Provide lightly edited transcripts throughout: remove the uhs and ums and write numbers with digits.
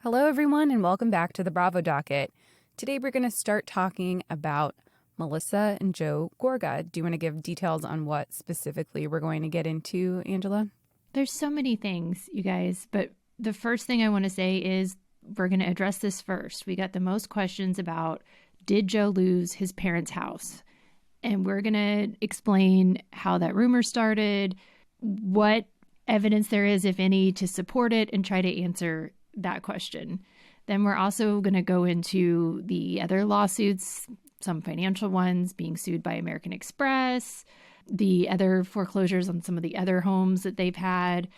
Hello, everyone, and welcome back to the Bravo Docket. Today, we're going to start talking about Melissa and Joe Gorga. Do you want to give details on what specifically we're going to get into, Angela? There's so many things, you guys, but the first thing I want to say is we're going to address this first. We got the most questions about, did Joe lose his parents' house? And we're going to explain how that rumor started, what evidence there is, if any, to support it, and try to answer that question. Then we're also going to go into the other lawsuits, some financial ones, being sued by American Express, the other foreclosures on some of the other homes that they've had.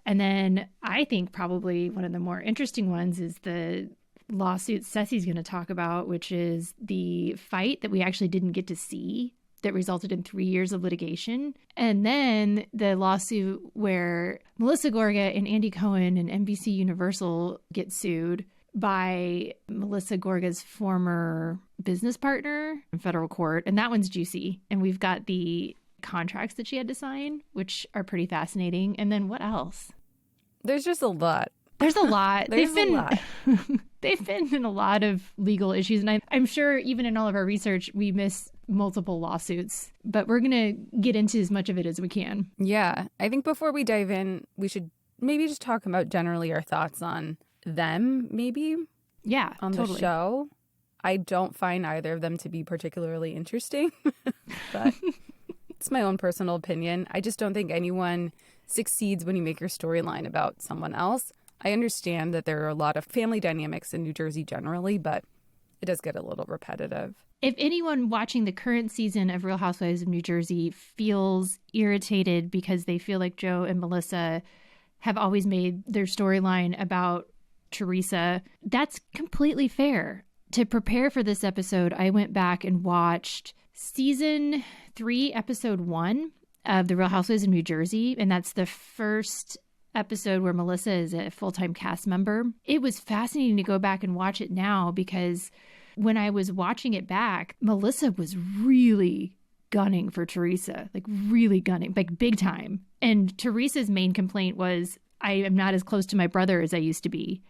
And then I think probably one of the more interesting ones is the lawsuit Ceci's going to talk about, which is the fight that we actually didn't get to see that resulted in 3 years of litigation. And then the lawsuit where Melissa Gorga and Andy Cohen and NBC Universal get sued by Melissa Gorga's former business partner in federal court. And that one's juicy. And we've got the contracts that she had to sign, which are pretty fascinating. And then what else? There's just a lot. There's a lot. There's a lot. They've been in a lot of legal issues. And I'm sure even in all of our research, we miss multiple lawsuits. But we're going to get into as much of it as we can. Yeah. I think before we dive in, we should maybe just talk about generally our thoughts on them, maybe. Yeah, on totally. the show. I don't find either of them to be particularly interesting, but it's my own personal opinion. I just don't think anyone succeeds when you make your storyline about someone else. I understand that there are a lot of family dynamics in New Jersey generally, but it does get a little repetitive. If anyone watching the current season of Real Housewives of New Jersey feels irritated because they feel like Joe and Melissa have always made their storyline about Teresa, that's completely fair. To prepare for this episode, I went back and watched season 3, episode 1 of The Real Housewives of New Jersey, and that's the first episode where Melissa is a full-time cast member. It was fascinating to go back and watch it now because when I was watching it back, Melissa was really gunning for Teresa, like really gunning, like big time. And Teresa's main complaint was, I am not as close to my brother as I used to be.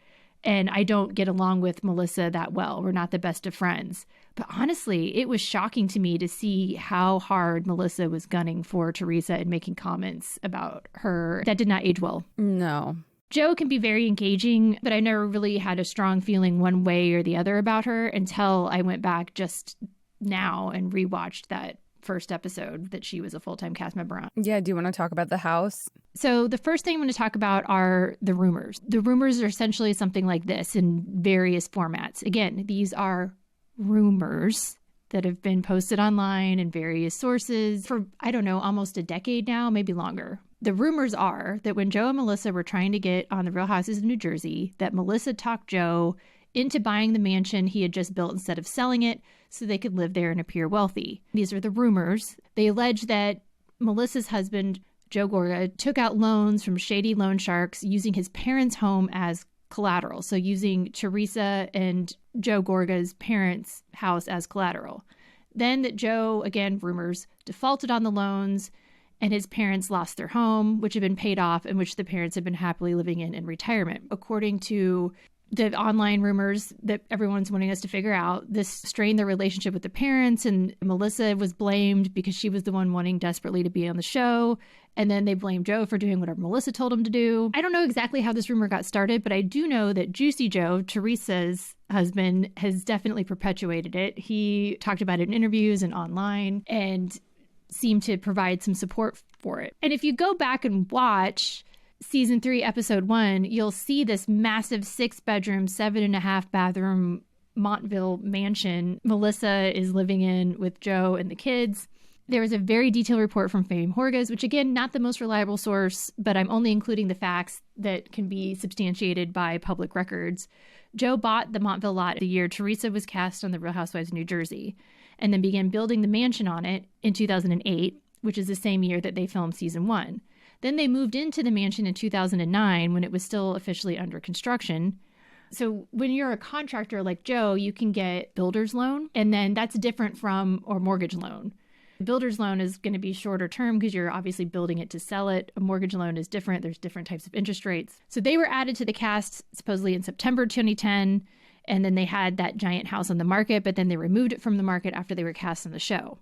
And I don't get along with Melissa that well. We're not the best of friends. But honestly, it was shocking to me to see how hard Melissa was gunning for Teresa and making comments about her that did not age well. No. Joe can be very engaging, but I never really had a strong feeling one way or the other about her until I went back just now and rewatched that first episode that she was a full-time cast member on. Yeah, do you want to talk about the house? So the first thing I'm going to talk about are the rumors. The rumors are essentially something like this in various formats. Again, these are rumors that have been posted online in various sources for, I don't know, almost a decade now, maybe longer. The rumors are that when Joe and Melissa were trying to get on the Real Houses of New Jersey, that Melissa talked Joe into buying the mansion he had just built instead of selling it so they could live there and appear wealthy. These are the rumors. They allege that Melissa's husband, Joe Gorga, took out loans from shady loan sharks using his parents' home as collateral. So using Teresa and Joe Gorga's parents' house as collateral. Then that Joe, again, rumors, defaulted on the loans and his parents lost their home, which had been paid off and which the parents had been happily living in retirement. According to the online rumors that everyone's wanting us to figure out, this strained their relationship with the parents, and Melissa was blamed because she was the one wanting desperately to be on the show. And then they blamed Joe for doing whatever Melissa told him to do. I don't know exactly how this rumor got started, but I do know that Juicy Joe, Teresa's husband, has definitely perpetuated it. He talked about it in interviews and online and seemed to provide some support for it. And if you go back and watch season 3, episode 1, you'll see this massive 6-bedroom, 7.5 bathroom Montville mansion Melissa is living in with Joe and the kids. There was a very detailed report from Fame Horgas, which again, not the most reliable source, but I'm only including the facts that can be substantiated by public records. Joe bought the Montville lot the year Teresa was cast on The Real Housewives of New Jersey, and then began building the mansion on it in 2008, which is the same year that they filmed season 1. Then they moved into the mansion in 2009 when it was still officially under construction. So when you're a contractor like Joe, you can get builder's loan, and then that's different from or mortgage loan. A builder's loan is going to be shorter term because you're obviously building it to sell it. A mortgage loan is different. There's different types of interest rates. So they were added to the cast supposedly in September 2010. And then they had that giant house on the market, but then they removed it from the market after they were cast on the show.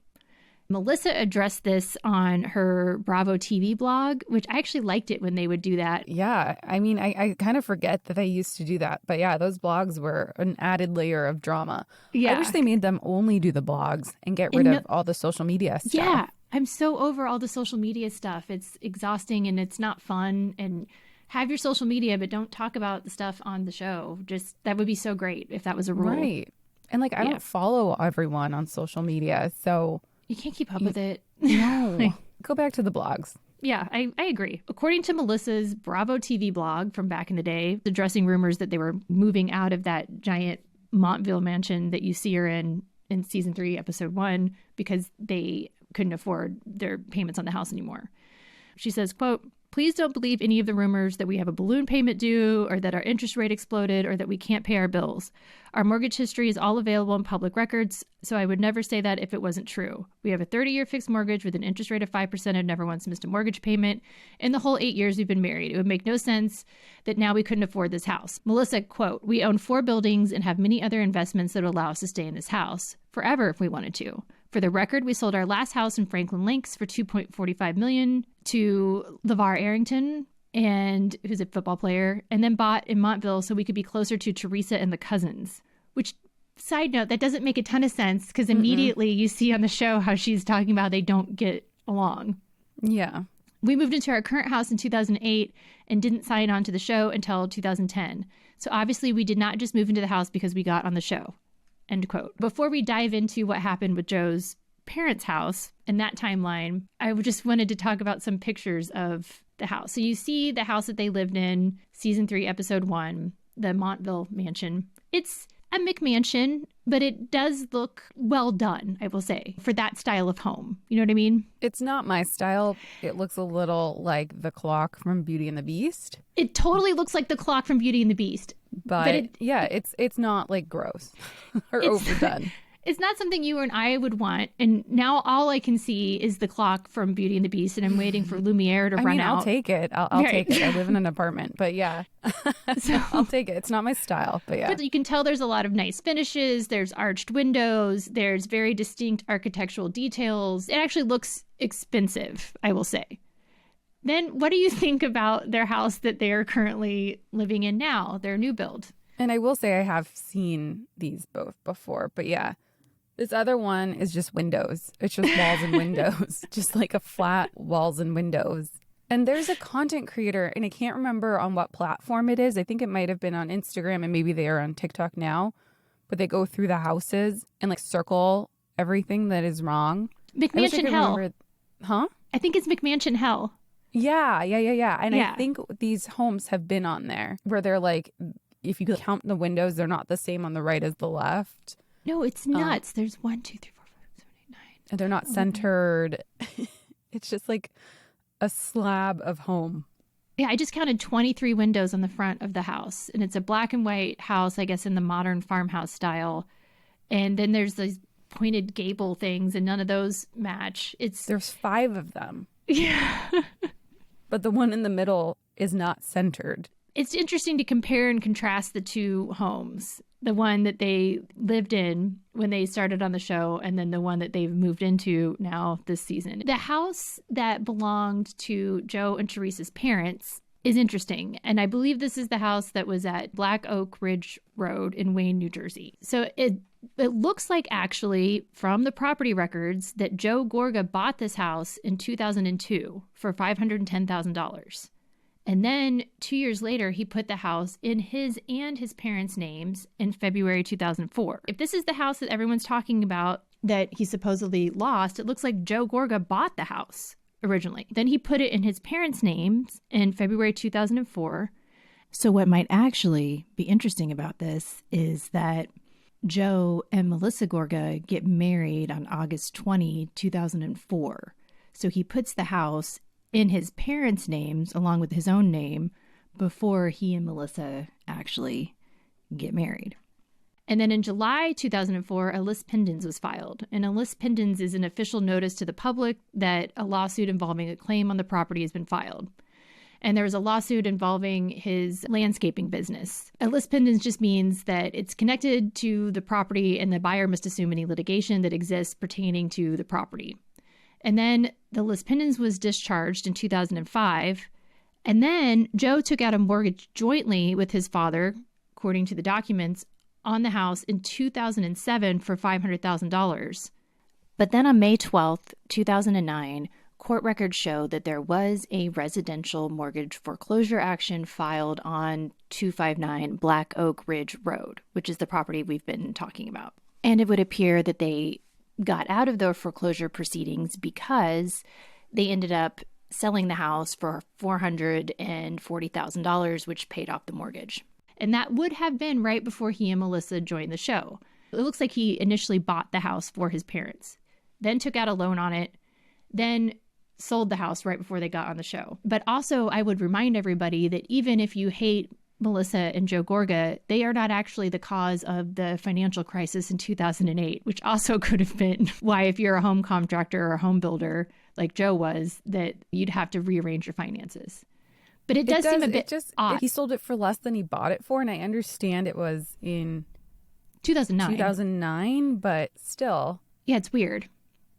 Melissa addressed this on her Bravo TV blog, which I actually liked it when they would do that. Yeah, I mean, I kind of forget that they used to do that. But yeah, those blogs were an added layer of drama. Yeah. I wish they made them only do the blogs and get rid of all the social media stuff. Yeah, I'm so over all the social media stuff. It's exhausting and it's not fun. And have your social media, but don't talk about the stuff on the show. Just that would be so great if that was a rule. Right. And like, I don't follow everyone on social media, so... You can't keep up with it. No. Go back to the blogs. Yeah, I agree. According to Melissa's Bravo TV blog from back in the day, addressing rumors that they were moving out of that giant Montville mansion that you see her in season 3, episode 1, because they couldn't afford their payments on the house anymore. She says, quote, "Please don't believe any of the rumors that we have a balloon payment due or that our interest rate exploded or that we can't pay our bills. Our mortgage history is all available in public records, so I would never say that if it wasn't true. We have a 30-year fixed mortgage with an interest rate of 5% and never once missed a mortgage payment. In the whole 8 years we've been married, it would make no sense that now we couldn't afford this house." Melissa, quote, "We own 4 buildings and have many other investments that would allow us to stay in this house forever if we wanted to. For the record, we sold our last house in Franklin Lakes for $2.45 million to LeVar Arrington, and who's a football player, and then bought in Montville so we could be closer to Teresa and the cousins." Which, side note, that doesn't make a ton of sense because immediately you see on the show how she's talking about they don't get along. Yeah. "We moved into our current house in 2008 and didn't sign on to the show until 2010. So obviously we did not just move into the house because we got on the show." End quote. Before we dive into what happened with Joe's parents' house and that timeline, I just wanted to talk about some pictures of the house. So you see the house that they lived in, season 3, episode 1, the Montville mansion. It's a McMansion, but it does look well done, I will say, for that style of home. You know what I mean? It's not my style. It looks a little like the clock from Beauty and the Beast. It totally looks like the clock from Beauty and the Beast. But it's not like gross or overdone. It's not something you and I would want. And now all I can see is the clock from Beauty and the Beast, and I'm waiting for Lumiere to run out. I'll take it. I'll take it. I live in an apartment, but yeah, so, I'll take it. It's not my style, but yeah. But you can tell there's a lot of nice finishes. There's arched windows. There's very distinct architectural details. It actually looks expensive, I will say. Then what do you think about their house that they are currently living in now, their new build? And I will say I have seen these both before, but yeah. This other one is just windows. It's just walls and windows, just like a flat walls and windows. And there's a content creator, and I can't remember on what platform it is. I think it might have been on Instagram, and maybe they are on TikTok now. But they go through the houses and like circle everything that is wrong. McMansion Hell. Huh? I think it's McMansion Hell. Yeah. And I think these homes have been on there where they're like, if you count the windows, they're not the same on the right as the left. No, it's nuts. There's 1, 2, 3, 4, 5, 7, 8, 9. And they're not centered. It's just like a slab of home. Yeah, I just counted 23 windows on the front of the house. And it's a black and white house, I guess, in the modern farmhouse style. And then there's these pointed gable things, and none of those match. There's 5 of them. Yeah. But the one in the middle is not centered. It's interesting to compare and contrast the two homes. The one that they lived in when they started on the show, and then the one that they've moved into now this season. The house that belonged to Joe and Teresa's parents is interesting. And I believe this is the house that was at Black Oak Ridge Road in Wayne, New Jersey. So it looks like actually from the property records that Joe Gorga bought this house in 2002 for $510,000. And then 2 years later, he put the house in his and his parents' names in February 2004. If this is the house that everyone's talking about that he supposedly lost, it looks like Joe Gorga bought the house originally. Then he put it in his parents' names in February 2004. So what might actually be interesting about this is that Joe and Melissa Gorga get married on August 20, 2004. So he puts the house in his parents' names along with his own name before he and Melissa actually get married. And then in July 2004, a lis pendens was filed. And a lis pendens is an official notice to the public that a lawsuit involving a claim on the property has been filed. And there was a lawsuit involving his landscaping business. A lis pendens just means that it's connected to the property and the buyer must assume any litigation that exists pertaining to the property. And then the lis pendens was discharged in 2005. And then Joe took out a mortgage jointly with his father, according to the documents, on the house in 2007 for $500,000. But then on May 12th, 2009, court records show that there was a residential mortgage foreclosure action filed on 259 Black Oak Ridge Road, which is the property we've been talking about. And it would appear that they got out of their foreclosure proceedings because they ended up selling the house for $440,000, which paid off the mortgage. And that would have been right before he and Melissa joined the show. It looks like he initially bought the house for his parents, then took out a loan on it, then sold the house right before they got on the show. But also, I would remind everybody that even if you hate Melissa and Joe Gorga, they are not actually the cause of the financial crisis in 2008, which also could have been why, if you're a home contractor or a home builder like Joe was, that you'd have to rearrange your finances. But it does seem a bit odd. He sold it for less than he bought it for, and I understand it was in 2009, but still. Yeah, it's weird.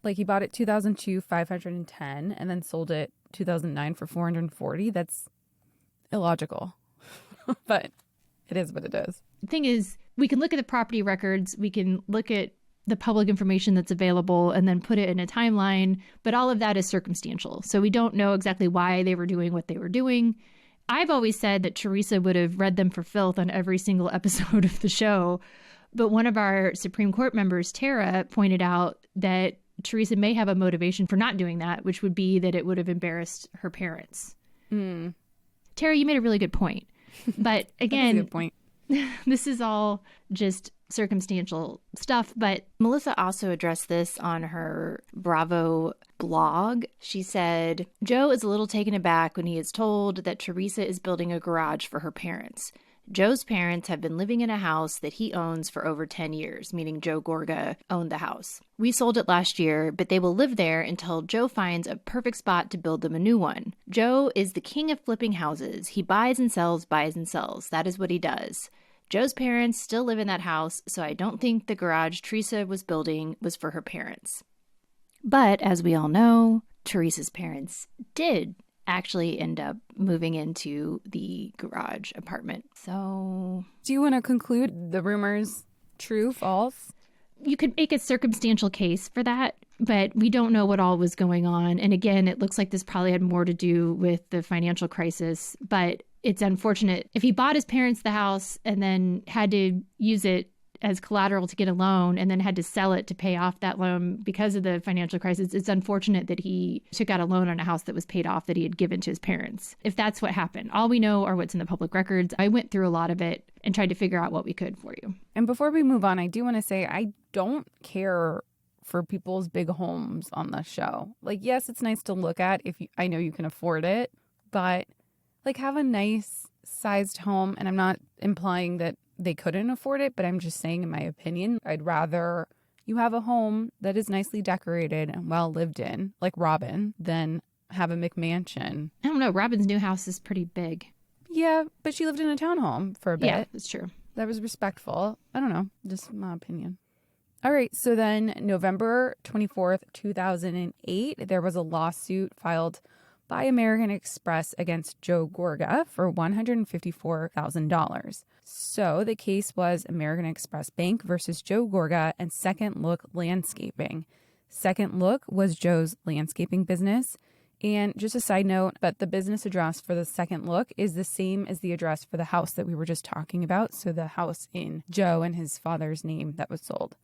Like, he bought it 2002, 510, and then sold it 2009 for 440. That's illogical. But it is what it is. The thing is, we can look at the property records, we can look at the public information that's available and then put it in a timeline, but all of that is circumstantial. So we don't know exactly why they were doing what they were doing. I've always said that Teresa would have read them for filth on every single episode of the show, but one of our Supreme Court members, Tara, pointed out that Teresa may have a motivation for not doing that, which would be that it would have embarrassed her parents. Tara, you made a really good point. But again, that's a good point. This is all just circumstantial stuff. But Melissa also addressed this on her Bravo blog. She said, Joe is a little taken aback when he is told that Teresa is building a garage for her parents. Joe's parents have been living in a house that he owns for over 10 years, meaning Joe Gorga owned the house. We sold it last year, but they will live there until Joe finds a perfect spot to build them a new one. Joe is the king of flipping houses. He buys and sells, buys and sells. That is what he does. Joe's parents still live in that house, so I don't think the garage Teresa was building was for her parents. But as we all know, Teresa's parents did actually end up moving into the garage apartment. So, do you want to conclude the rumors true, false? You could make a circumstantial case for that, but we don't know what all was going on. And again, it looks like this probably had more to do with the financial crisis, but it's unfortunate. If he bought his parents the house and then had to use it as collateral to get a loan and then had to sell it to pay off that loan because of the financial crisis, it's unfortunate that he took out a loan on a house that was paid off that he had given to his parents. If that's what happened, all we know are what's in the public records. I went through a lot of it and tried to figure out what we could for you. And before we move on, I do want to say I don't care for people's big homes on the show. Like, yes, it's nice to look at if you, I know you can afford it, but like, have a nice sized home. And I'm not implying that they couldn't afford it, but I'm just saying, in my opinion, I'd rather you have a home that is nicely decorated and well lived in, like Robin, than have a McMansion. I don't know. Robin's new house is pretty big. Yeah, but she lived in a townhome for a bit. Yeah, that's true. That was respectful. I don't know. Just my opinion. All right. So then November 24th, 2008, there was a lawsuit filed by American Express against Joe Gorga for $154,000. So the case was American Express Bank versus Joe Gorga and Second Look Landscaping. Second Look was Joe's landscaping business. And just a side note, but the business address for the Second Look is the same as the address for the house that we were just talking about. So the house in Joe and his father's name that was sold.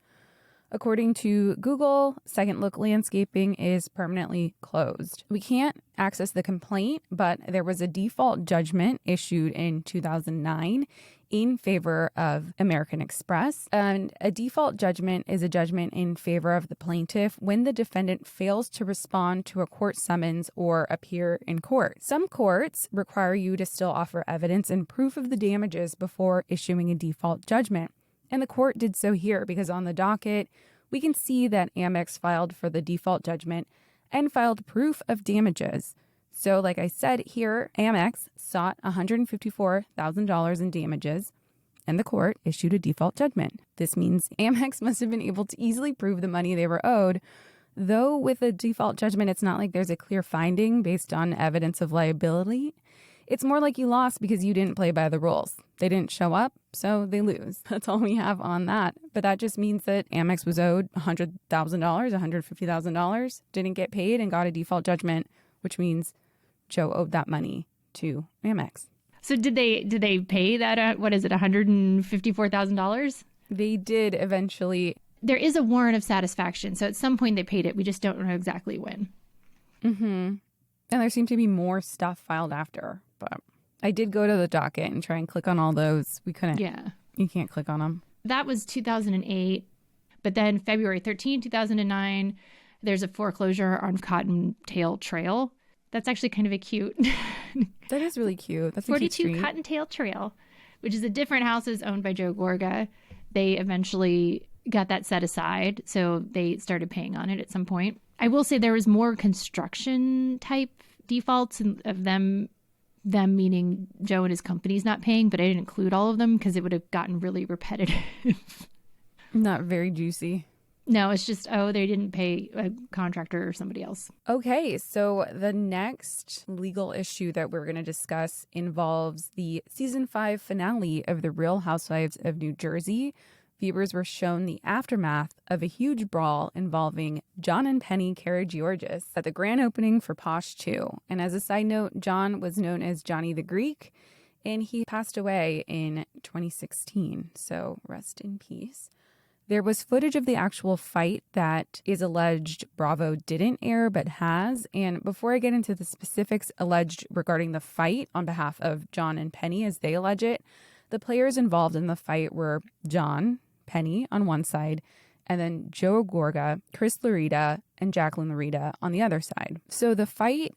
According to Google, Second Look Landscaping is permanently closed. We can't access the complaint, but there was a default judgment issued in 2009 in favor of American Express. And a default judgment is a judgment in favor of the plaintiff when the defendant fails to respond to a court summons or appear in court. Some courts require you to still offer evidence and proof of the damages before issuing a default judgment. And the court did so here because on the docket, we can see that Amex filed for the default judgment and filed proof of damages. So like I said here, Amex sought $154,000 in damages, and the court issued a default judgment. This means Amex must have been able to easily prove the money they were owed, though with a default judgment, it's not like there's a clear finding based on evidence of liability. It's more like you lost because you didn't play by the rules. They didn't show up, so they lose. That's all we have on that. But that just means that Amex was owed $100,000, $150,000, didn't get paid, and got a default judgment, which means Joe owed that money to Amex. So did they pay that, what is it, $154,000? They did eventually. There is a warrant of satisfaction, so at some point they paid it. We just don't know exactly when. Mm-hmm. And there seemed to be more stuff filed after, but I did go to the docket and try and click on all those. We couldn't. Yeah. You can't click on them. That was 2008. But then February 13, 2009, there's a foreclosure on Cottontail Trail. That's actually kind of a cute. That is really cute. That's 42 Cottontail Trail, which is a different houses owned by Joe Gorga. They eventually got that set aside, so they started paying on it at some point. I will say there was more construction type defaults of them meaning Joe and his company's not paying, but I didn't include all of them because it would have gotten really repetitive. Not very juicy. No, it's just, they didn't pay a contractor or somebody else. Okay, so the next legal issue that we're going to discuss involves the season 5 finale of The Real Housewives of New Jersey. Viewers were shown the aftermath of a huge brawl involving John and Penny Karagiorgis at the grand opening for Posh 2. And as a side note, John was known as Johnny the Greek, and he passed away in 2016. So rest in peace. There was footage of the actual fight that is alleged Bravo didn't air but has. And before I get into the specifics alleged regarding the fight on behalf of John and Penny as they allege it, the players involved in the fight were John, Penny on one side, and then Joe Gorga, Chris Laurita, and Jacqueline Laurita on the other side. So the fight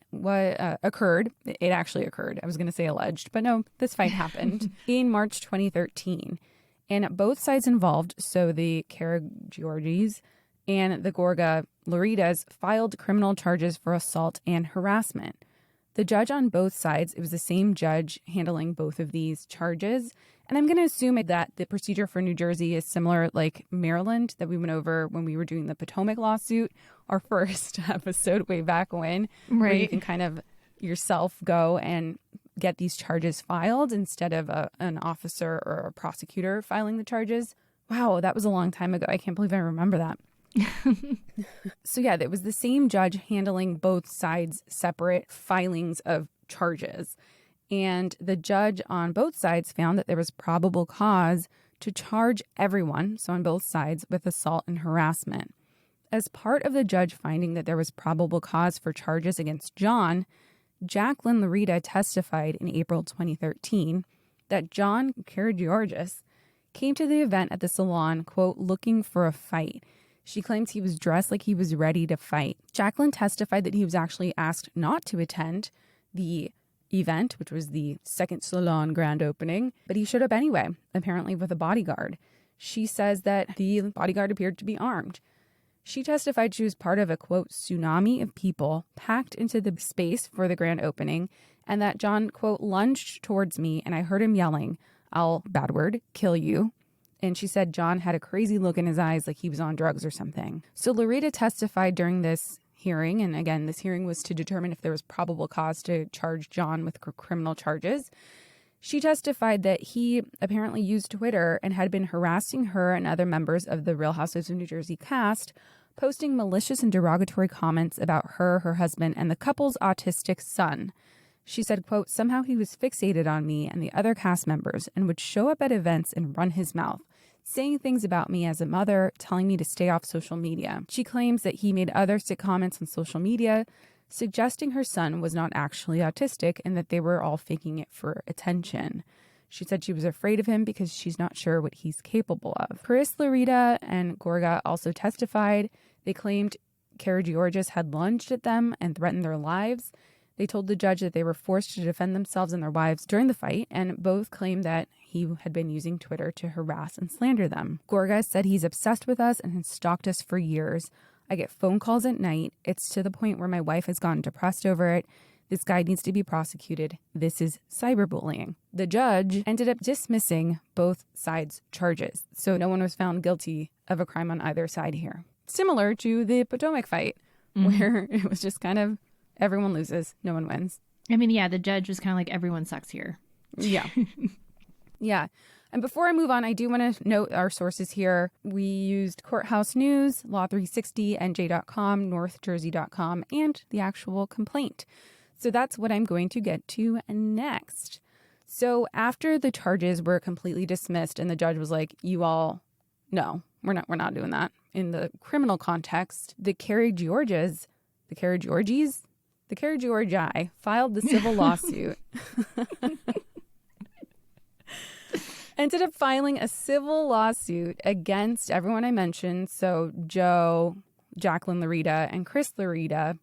occurred. It actually occurred. I was going to say alleged, but no, this fight happened in March 2013. And both sides involved, so the Karagiorgis and the Gorga Lauritas, filed criminal charges for assault and harassment. The judge on both sides, it was the same judge handling both of these charges. And I'm going to assume that the procedure for New Jersey is similar like Maryland that we went over when we were doing the Potomac lawsuit, our first episode way back when, where you can kind of yourself go and get these charges filed instead of an officer or a prosecutor filing the charges. Wow, that was a long time ago. I can't believe I remember that. So yeah, it was the same judge handling both sides' separate filings of charges. And the judge on both sides found that there was probable cause to charge everyone, so on both sides, with assault and harassment. As part of the judge finding that there was probable cause for charges against John, Jacqueline Laurita testified in April 2013 that John Karagiorgis came to the event at the salon, quote, looking for a fight. She claims he was dressed like he was ready to fight. Jacqueline testified that he was actually asked not to attend the event, which was the second salon grand opening, but he showed up anyway, apparently with a bodyguard. She says that the bodyguard appeared to be armed. She testified she was part of a, quote, tsunami of people packed into the space for the grand opening, and that John, quote, lunged towards me, and I heard him yelling, "I'll," bad word, "kill you." And she said John had a crazy look in his eyes like he was on drugs or something. So Laurita testified during this hearing, and again, this hearing was to determine if there was probable cause to charge John with criminal charges. She testified that he apparently used Twitter and had been harassing her and other members of the Real Housewives of New Jersey cast, posting malicious and derogatory comments about her, her husband, and the couple's autistic son. She said, quote, somehow he was fixated on me and the other cast members and would show up at events and run his mouth, saying things about me as a mother, telling me to stay off social media. She claims that he made other sick comments on social media, suggesting her son was not actually autistic and that they were all faking it for attention. She said she was afraid of him because she's not sure what he's capable of. Chris Laurita and Gorga also testified. They claimed Karagiorgis had lunged at them and threatened their lives. They told the judge that they were forced to defend themselves and their wives during the fight, and both claimed that he had been using Twitter to harass and slander them. Gorga said he's obsessed with us and has stalked us for years. I get phone calls at night. It's to the point where my wife has gotten depressed over it. This guy needs to be prosecuted. This is cyberbullying. The judge ended up dismissing both sides' charges, so no one was found guilty of a crime on either side here. Similar to the Potomac fight, where it was just kind of everyone loses, no one wins. I mean, yeah, the judge was kind of like, everyone sucks here. Yeah. Yeah. And before I move on, I do want to note our sources here. We used Courthouse News, Law360, NJ.com, NorthJersey.com, and the actual complaint. So that's what I'm going to get to next. So after the charges were completely dismissed and the judge was like, you all, no, we're not doing that. In the criminal context, the Karagiorgis filed the civil lawsuit. Ended up filing a civil lawsuit against everyone I mentioned. So Joe, Jacqueline Laurita, and Chris Laurita,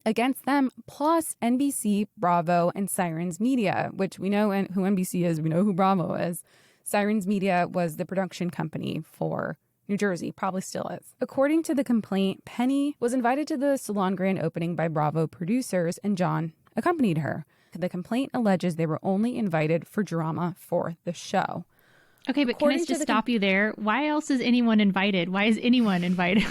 against them, plus NBC, Bravo, and Sirens Media, which we know who NBC is, we know who Bravo is. Sirens Media was the production company for New Jersey, probably still is. According to the complaint, Penny was invited to the salon grand opening by Bravo producers, and John accompanied her. The complaint alleges they were only invited for drama for the show. Okay, but can I just stop you there? Why else is anyone invited? Why is anyone invited?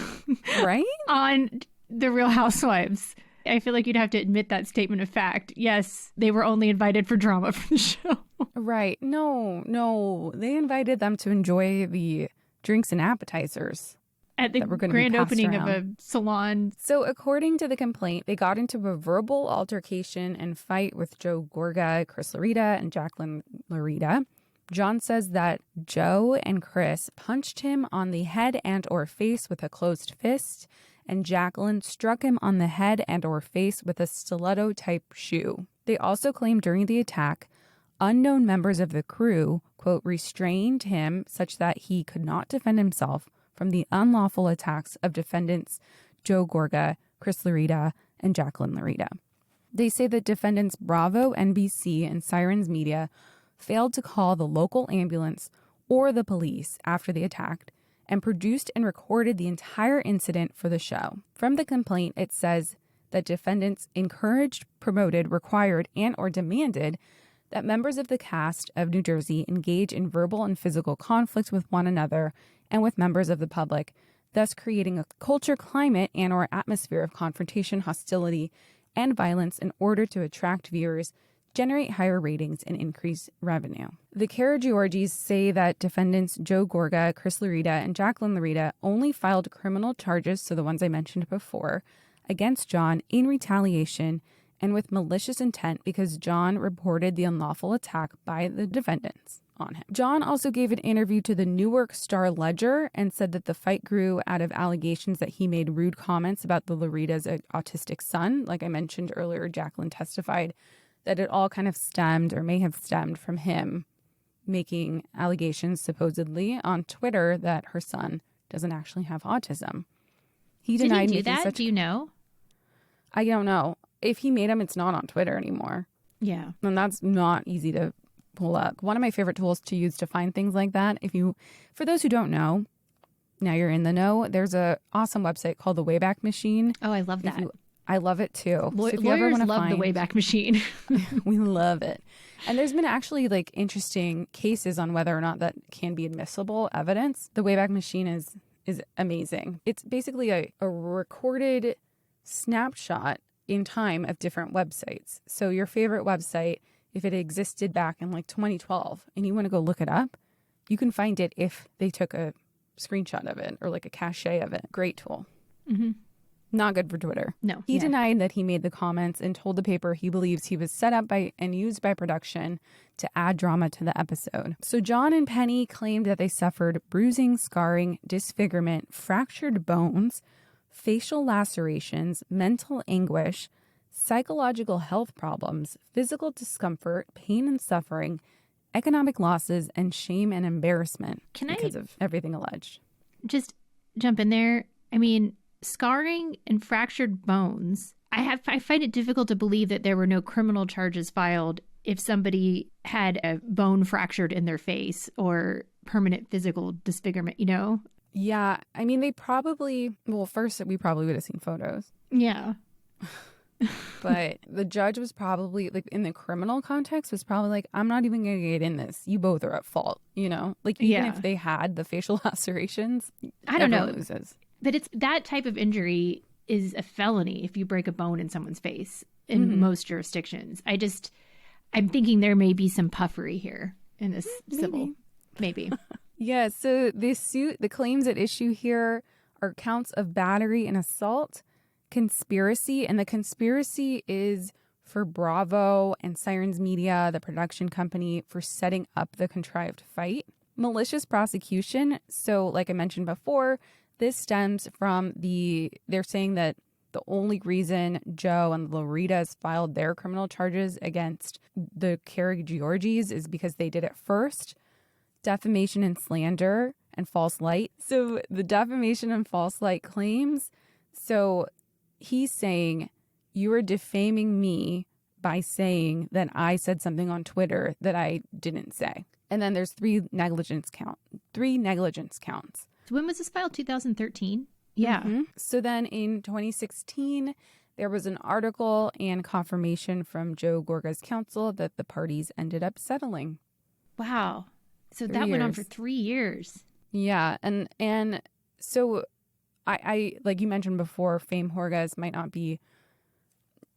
Right? On The Real Housewives? I feel like you'd have to admit that statement of fact. Yes, they were only invited for drama for the show. Right. No. They invited them to enjoy the drinks and appetizers at the grand opening of a salon. So according to the complaint, they got into a verbal altercation and fight with Joe Gorga, Chris Laurita, and Jacqueline Laurita. John says that Joe and Chris punched him on the head and or face with a closed fist, and Jacqueline struck him on the head and or face with a stiletto-type shoe. They also claim during the attack, unknown members of the crew, quote, restrained him such that he could not defend himself from the unlawful attacks of defendants Joe Gorga, Chris Laurita, and Jacqueline Laurita. They say that defendants Bravo, NBC, and Sirens Media failed to call the local ambulance or the police after the attack and produced and recorded the entire incident for the show. From the complaint, it says that defendants encouraged, promoted, required, and or demanded that members of the cast of New Jersey engage in verbal and physical conflict with one another and with members of the public, thus creating a culture climate and or atmosphere of confrontation, hostility, and violence in order to attract viewers, generate higher ratings, and increase revenue. The Karagiorgis say that defendants Joe Gorga, Chris Laurita, and Jacqueline Laurita only filed criminal charges, so the ones I mentioned before, against John in retaliation and with malicious intent because John reported the unlawful attack by the defendants on him. John also gave an interview to the Newark Star-Ledger and said that the fight grew out of allegations that he made rude comments about the Lauritas' autistic son. Like I mentioned earlier, Jacqueline testified that it all kind of stemmed or may have stemmed from him making allegations supposedly on Twitter that her son doesn't actually have autism. He denied Did he do that? Do you know? I don't know. If he made them, it's not on Twitter anymore. Yeah. And that's not easy to pull up. One of my favorite tools to use to find things like that, for those who don't know, now you're in the know, there's a awesome website called the Wayback Machine. Oh, I love that. I love it too. Lawyers love the Wayback Machine. We love it. And there's been actually like interesting cases on whether or not that can be admissible evidence. The Wayback Machine is amazing. It's basically a recorded snapshot in time of different websites. So your favorite website, if it existed back in like 2012 and you want to go look it up, you can find it if they took a screenshot of it or like a cache of it. Great tool. Mm-hmm. Not good for Twitter. No. He denied that he made the comments and told the paper he believes he was set up by and used by production to add drama to the episode. So John and Penny claimed that they suffered bruising, scarring, disfigurement, fractured bones, facial lacerations, mental anguish, psychological health problems, physical discomfort, pain and suffering, economic losses, and shame and embarrassment because of everything alleged. Just jump in there. I mean, scarring and fractured bones. I find it difficult to believe that there were no criminal charges filed if somebody had a bone fractured in their face or permanent physical disfigurement, you know? Yeah. I mean, they probably, well, first, we probably would have seen photos. Yeah. But the judge was probably, like, in the criminal context, was probably like, I'm not even going to get in this. You both are at fault, you know? Like, even if they had the facial lacerations, I don't know. everyone loses. But it's that type of injury is a felony if you break a bone in someone's face in most jurisdictions. I'm thinking there may be some puffery here in this civil. Maybe. Yeah, so the claims at issue here are counts of battery and assault, conspiracy, and the conspiracy is for Bravo and Sirens Media, the production company, for setting up the contrived fight. Malicious prosecution, so like I mentioned before, this stems from they're saying that the only reason Joe and the Lauritas filed their criminal charges against the Karagiorgis is because they did it first. Defamation and slander and false light. So the defamation and false light claims, so he's saying you are defaming me by saying that I said something on Twitter that I didn't say. And then there's three negligence counts. So when was this filed? 2013? Yeah. Mm-hmm. So then in 2016, there was an article and confirmation from Joe Gorga's counsel that the parties ended up settling. Wow. So that went on for 3 years. Yeah. And so I like you mentioned before, Fame Horgas might not be,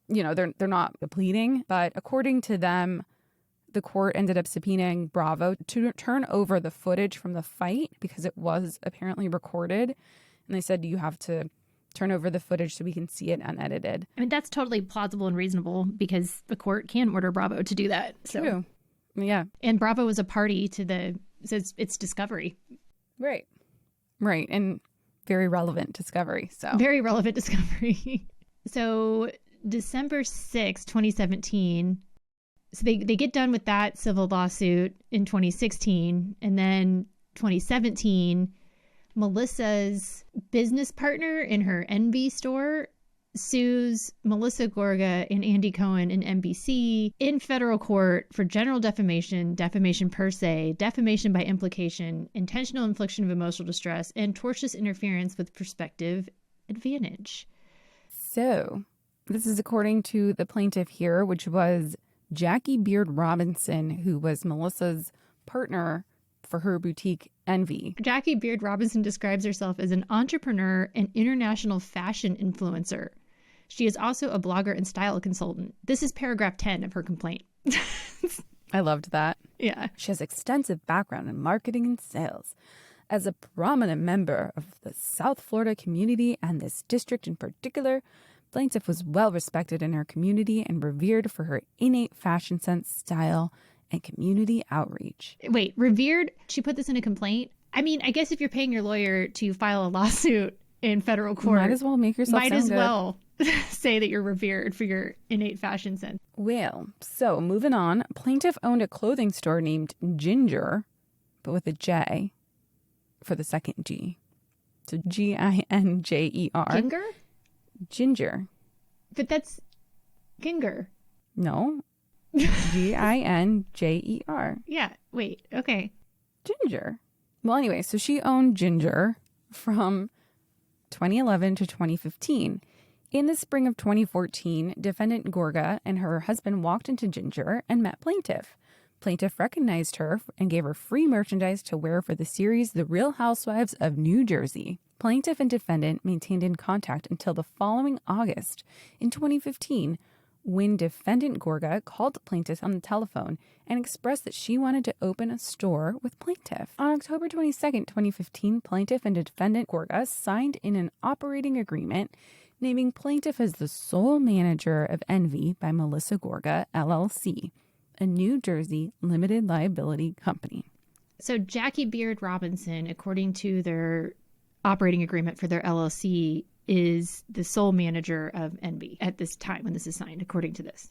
you know, they're not pleading, but according to them, the court ended up subpoenaing Bravo to turn over the footage from the fight because it was apparently recorded. And they said, you have to turn over the footage so we can see it unedited. I mean, that's totally plausible and reasonable because the court can order Bravo to do that. So. True. Yeah. And Bravo was a party to its discovery. Right. Right. And very relevant discovery. So very relevant discovery. So December 6, 2017. So they get done with that civil lawsuit in 2016. And then 2017, Melissa's business partner in her NB store sues Melissa Gorga and Andy Cohen and NBC in federal court for general defamation, defamation per se, defamation by implication, intentional infliction of emotional distress, and tortious interference with prospective advantage. So this is according to the plaintiff here, which was Jackie Beard Robinson, who was Melissa's partner for her boutique Envy. Jackie Beard Robinson describes herself as an entrepreneur and international fashion influencer. She is also a blogger and style consultant. This is paragraph 10 of her complaint. I loved that. Yeah. She has extensive background in marketing and sales. As a prominent member of the South Florida community and this district in particular, plaintiff was well respected in her community and revered for her innate fashion sense, style, and community outreach. Wait, revered? She put this in a complaint? I mean, I guess if you're paying your lawyer to file a lawsuit in federal court, might as well make yourself might sound as good. well say that you're revered for your innate fashion sense. Well, so moving on, plaintiff owned a clothing store named Ginger, but with a J for the second G. So Ginger. Ginger? Ginger. But that's Ginger. No. Ginger. Yeah. Wait. Okay. Ginger. Well, anyway, so she owned Ginger from 2011 to 2015. In the spring of 2014, defendant Gorga and her husband walked into Ginger and met plaintiff. Plaintiff recognized her and gave her free merchandise to wear for the series The Real Housewives of New Jersey. Plaintiff and defendant maintained in contact until the following August in 2015, when defendant Gorga called the plaintiff on the telephone and expressed that she wanted to open a store with plaintiff. On October 22nd, 2015, plaintiff and defendant Gorga signed in an operating agreement naming plaintiff as the sole manager of Envy by Melissa Gorga, LLC, a New Jersey limited liability company. So Jackie Beard Robinson, according to their operating agreement for their LLC, is the sole manager of Envy at this time when this is signed, according to this.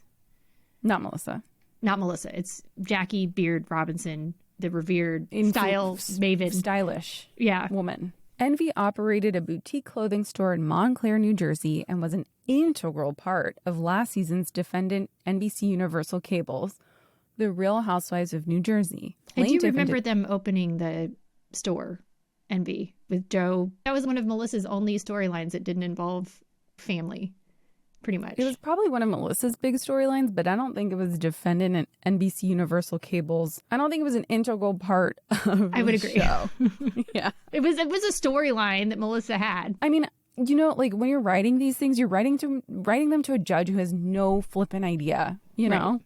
Not Melissa. Not Melissa. It's Jackie Beard Robinson, the revered maven. Stylish woman. Envy operated a boutique clothing store in Montclair, New Jersey, and was an integral part of last season's defendant NBC Universal Cable's The Real Housewives of New Jersey. I do remember them opening the store, NB, with Joe. That was one of Melissa's only storylines that didn't involve family, pretty much. It was probably one of Melissa's big storylines, but I don't think it was defendant and NBC Universal Cable's. I don't think it was an integral part of I would the agree. show. Yeah. It was a storyline that Melissa had. I mean, you know, like when you're writing these things, you're writing them to a judge who has no flippin' idea, you know?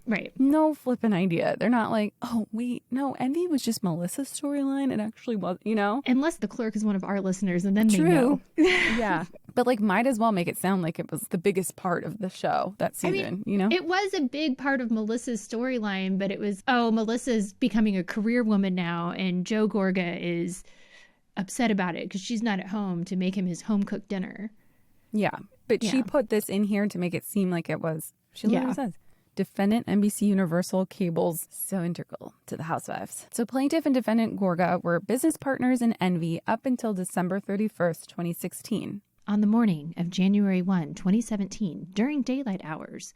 Right. No flippin' idea. They're not like, oh, wait, no, Envy was just Melissa's storyline. It actually was, you know? Unless the clerk is one of our listeners, and then True. they know. Yeah. But like, might as well make it sound like it was the biggest part of the show that season, you know? It was a big part of Melissa's storyline, but it was, Melissa's becoming a career woman now, and Joe Gorga is upset about it because she's not at home to make him his home-cooked dinner. Yeah. But she put this in here to make it seem like it was, she literally says, defendant NBC Universal Cable's so integral to the Housewives. So plaintiff and defendant Gorga were business partners in Envy up until December 31st, 2016. On the morning of January 1, 2017, during daylight hours,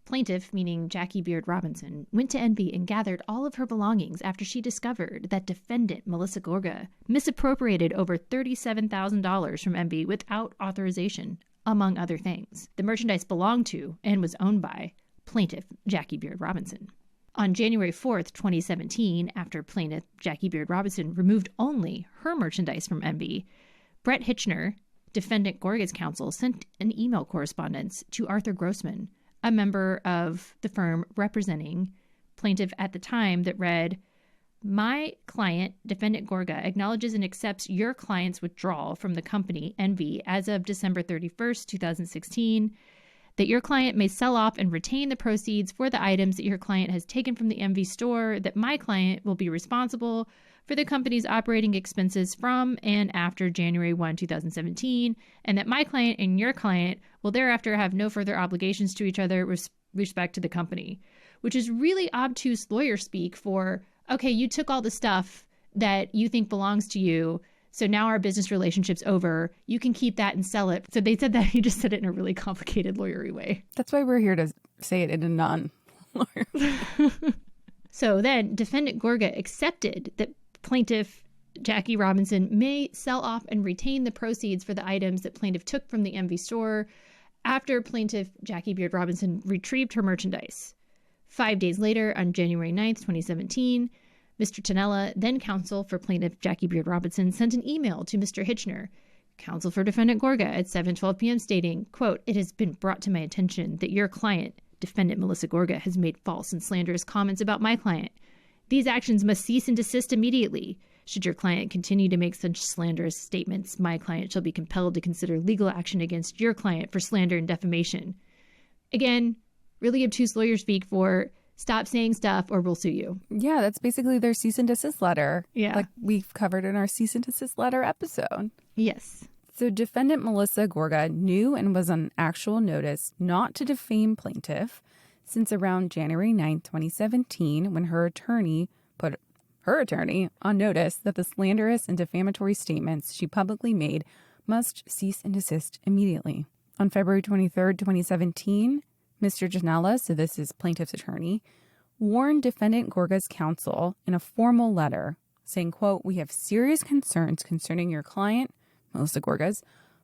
plaintiff, meaning Jackie Beard Robinson, went to Envy and gathered all of her belongings after she discovered that defendant Melissa Gorga misappropriated over $37,000 from Envy without authorization, among other things. The merchandise belonged to and was owned by plaintiff Jackie Beard Robinson. On January 4th, 2017, after plaintiff Jackie Beard Robinson removed only her merchandise from Envy, Brett Hitchner, defendant Gorga's counsel, sent an email correspondence to Arthur Grossman, a member of the firm representing plaintiff at the time, that read, "My client, defendant Gorga, acknowledges and accepts your client's withdrawal from the company, Envy, as of December 31st, 2016, that your client may sell off and retain the proceeds for the items that your client has taken from the Envy store, that my client will be responsible for the company's operating expenses from and after January 1, 2017, and that my client and your client will thereafter have no further obligations to each other with respect to the company," which is really obtuse lawyer speak for, okay, you took all the stuff that you think belongs to you, so now our business relationship's over. You can keep that and sell it. So they said that, he just said it in a really complicated lawyery way. That's why we're here to say it in a non-lawyer. So then defendant Gorga accepted that plaintiff Jackie Robinson may sell off and retain the proceeds for the items that plaintiff took from the Envy store after plaintiff Jackie Beard Robinson retrieved her merchandise. 5 days later, on January 9th, 2017, Mr. Tonella, then counsel for plaintiff Jackie Beard Robinson, sent an email to Mr. Hitchner, counsel for defendant Gorga, at 7:12 p.m. stating, quote, "It has been brought to my attention that your client, defendant Melissa Gorga, has made false and slanderous comments about my client. These actions must cease and desist immediately. Should your client continue to make such slanderous statements, my client shall be compelled to consider legal action against your client for slander and defamation." Again, really obtuse lawyer speak for stop saying stuff or we'll sue you. Yeah, that's basically their cease and desist letter. Yeah. Like we've covered in our cease and desist letter episode. Yes. So defendant Melissa Gorga knew and was on actual notice not to defame plaintiff since around January 9th, 2017, when her attorney put her attorney on notice that the slanderous and defamatory statements she publicly made must cease and desist immediately. On February 23rd, 2017, Mr. Janella, so this is plaintiff's attorney, warned defendant Gorga's counsel in a formal letter saying, quote, "We have serious concerns concerning your client, Melissa Gorga's,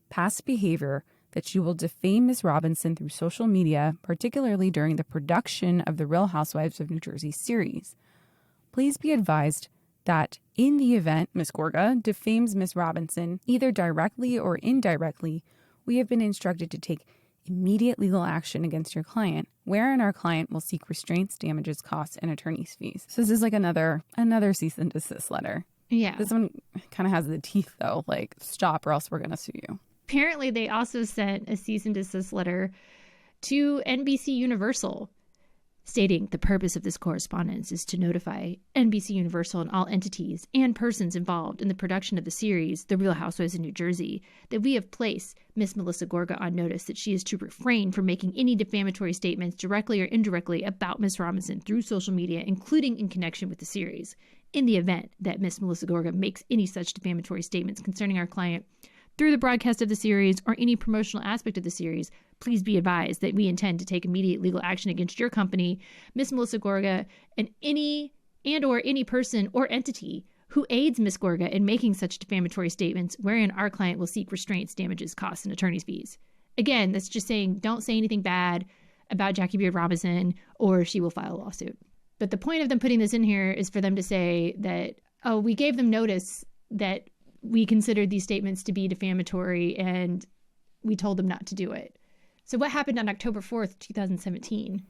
past behavior that she will defame Ms. Robinson through social media, particularly during the production of the Real Housewives of New Jersey series. Please be advised that in the event Ms. Gorga defames Ms. Robinson, either directly or indirectly, we have been instructed to take immediate legal action against your client, wherein our client will seek restraints, damages, costs, and attorney's fees." So this is like another cease and desist letter. Yeah. This one kind of has the teeth, though, like, stop or else we're going to sue you. Apparently, they also sent a cease and desist letter to NBC Universal stating the purpose of this correspondence is to notify NBC Universal and all entities and persons involved in the production of the series The Real Housewives of New Jersey that we have placed Miss Melissa Gorga on notice that she is to refrain from making any defamatory statements directly or indirectly about Miss Robinson through social media, including in connection with the series. In the event that Miss Melissa Gorga makes any such defamatory statements concerning our client through the broadcast of the series or any promotional aspect of the series, Please be advised that we intend to take immediate legal action against your company, Miss Melissa Gorga, and any person or entity who aids Miss Gorga in making such defamatory statements wherein our client will seek restraints, damages, costs, and attorney's fees. Again, that's just saying don't say anything bad about Jackie Beard Robinson or she will file a lawsuit. But the point of them putting this in here is for them to say that, oh, we gave them notice that we considered these statements to be defamatory and we told them not to do it. So what happened on October 4th, 2017?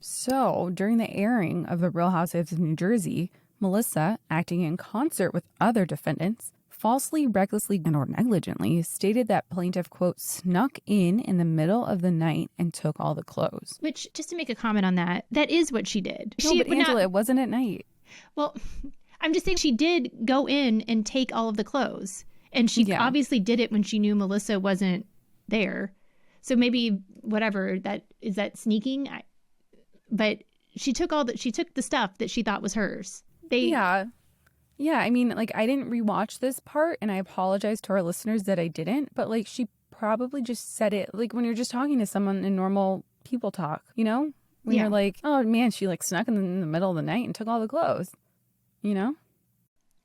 So during the airing of The Real Housewives of New Jersey, Melissa, acting in concert with other defendants, falsely, recklessly, and/or negligently stated that plaintiff, quote, snuck in the middle of the night and took all the clothes. Which, just to make a comment on that, that is what she did. No, but Angela, it wasn't at night. Well, I'm just saying she did go in and take all of the clothes. And she obviously did it when she knew Melissa wasn't there. So maybe whatever is that sneaking? But she took the stuff that she thought was hers. Yeah. I mean, like, I didn't rewatch this part, and I apologize to our listeners that I didn't. But like, she probably just said it like when you're just talking to someone in normal people talk, you know, when you're like, oh man, she like snuck in the middle of the night and took all the clothes, you know.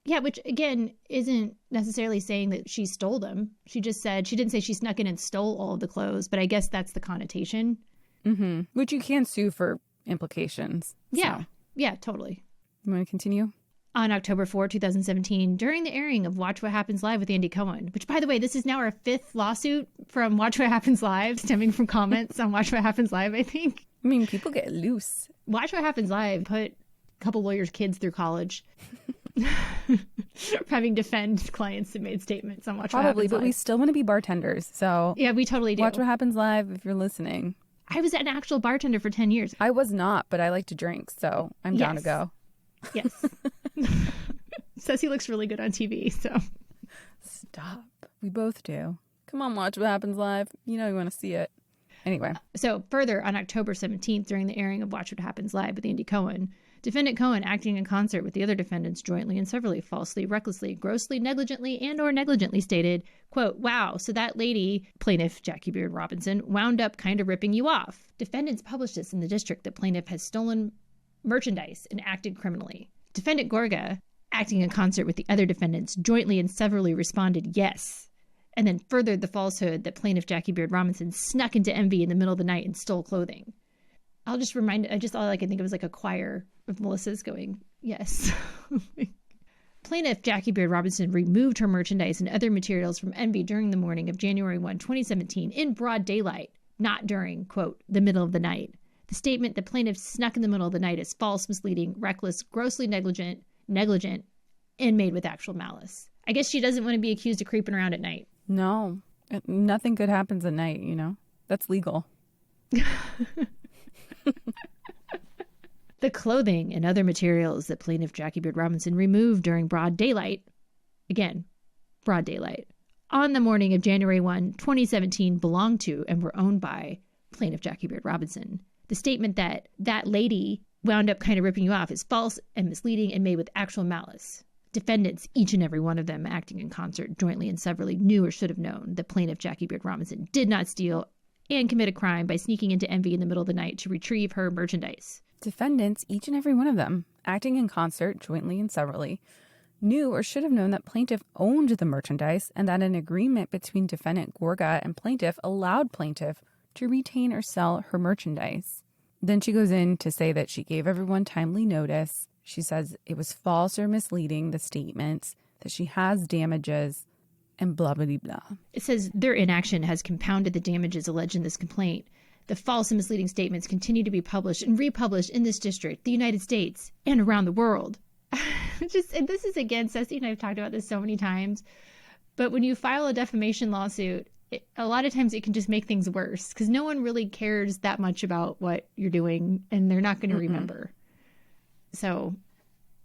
Yeah, which, again, isn't necessarily saying that she stole them. She just said, she didn't say she snuck in and stole all of the clothes, but I guess that's the connotation. Mm-hmm. Which you can sue for implications. Yeah. So. Yeah, totally. You want to continue? On October 4, 2017, during the airing of Watch What Happens Live with Andy Cohen, which, by the way, this is now our 5th lawsuit from Watch What Happens Live, stemming from comments on Watch What Happens Live, I think. I mean, people get loose. Watch What Happens Live put a couple lawyers' kids through college. Having defend clients that made statements on Watch What Happens Live. But we still want to be bartenders. So yeah, we totally do. Watch What Happens Live if you're listening. I was an actual bartender for 10 years. I was not, but I like to drink, so I'm down to go. Yes. Says he looks really good on TV, so. Stop. We both do. Come on, Watch What Happens Live. You know you want to see it. Anyway. So further, on October 17th, during the airing of Watch What Happens Live with Andy Cohen, Defendant Cohen, acting in concert with the other defendants jointly and severally, falsely, recklessly, grossly, negligently, and/or negligently stated, quote, wow, so that lady, plaintiff Jackie Beard Robinson, wound up kind of ripping you off. Defendants published this in the district that plaintiff has stolen merchandise and acted criminally. Defendant Gorga, acting in concert with the other defendants jointly and severally, responded yes, and then furthered the falsehood that plaintiff Jackie Beard Robinson snuck into Envy in the middle of the night and stole clothing. All I can think of was like a choir of Melissa's going, yes. Plaintiff Jackie Beard Robinson removed her merchandise and other materials from Envy during the morning of January 1, 2017 in broad daylight, not during, quote, the middle of the night. The statement the plaintiff snuck in the middle of the night is false, misleading, reckless, grossly negligent, and made with actual malice. I guess she doesn't want to be accused of creeping around at night. No, nothing good happens at night, you know? That's legal. The clothing and other materials that plaintiff Jackie Beard Robinson removed during broad daylight, again, broad daylight, on the morning of January 1, 2017 belonged to and were owned by plaintiff Jackie Beard Robinson. The statement that that lady wound up kind of ripping you off is false and misleading and made with actual malice. Defendants, each and every one of them acting in concert jointly and severally, knew or should have known that plaintiff Jackie Beard Robinson did not steal and commit a crime by sneaking into Envy in the middle of the night to retrieve her merchandise. Defendants, each and every one of them, acting in concert jointly and severally, knew or should have known that plaintiff owned the merchandise and that an agreement between defendant Gorga and plaintiff allowed plaintiff to retain or sell her merchandise. Then she goes in to say that she gave everyone timely notice. She says it was false or misleading, the statements, that she has damages, and blah, blah, blah, blah. It says their inaction has compounded the damages alleged in this complaint. The false and misleading statements continue to be published and republished in this district, the United States, and around the world. And this is, again, Ceci and I have talked about this so many times, but when you file a defamation lawsuit, a lot of times it can just make things worse because no one really cares that much about what you're doing and they're not going to remember. So.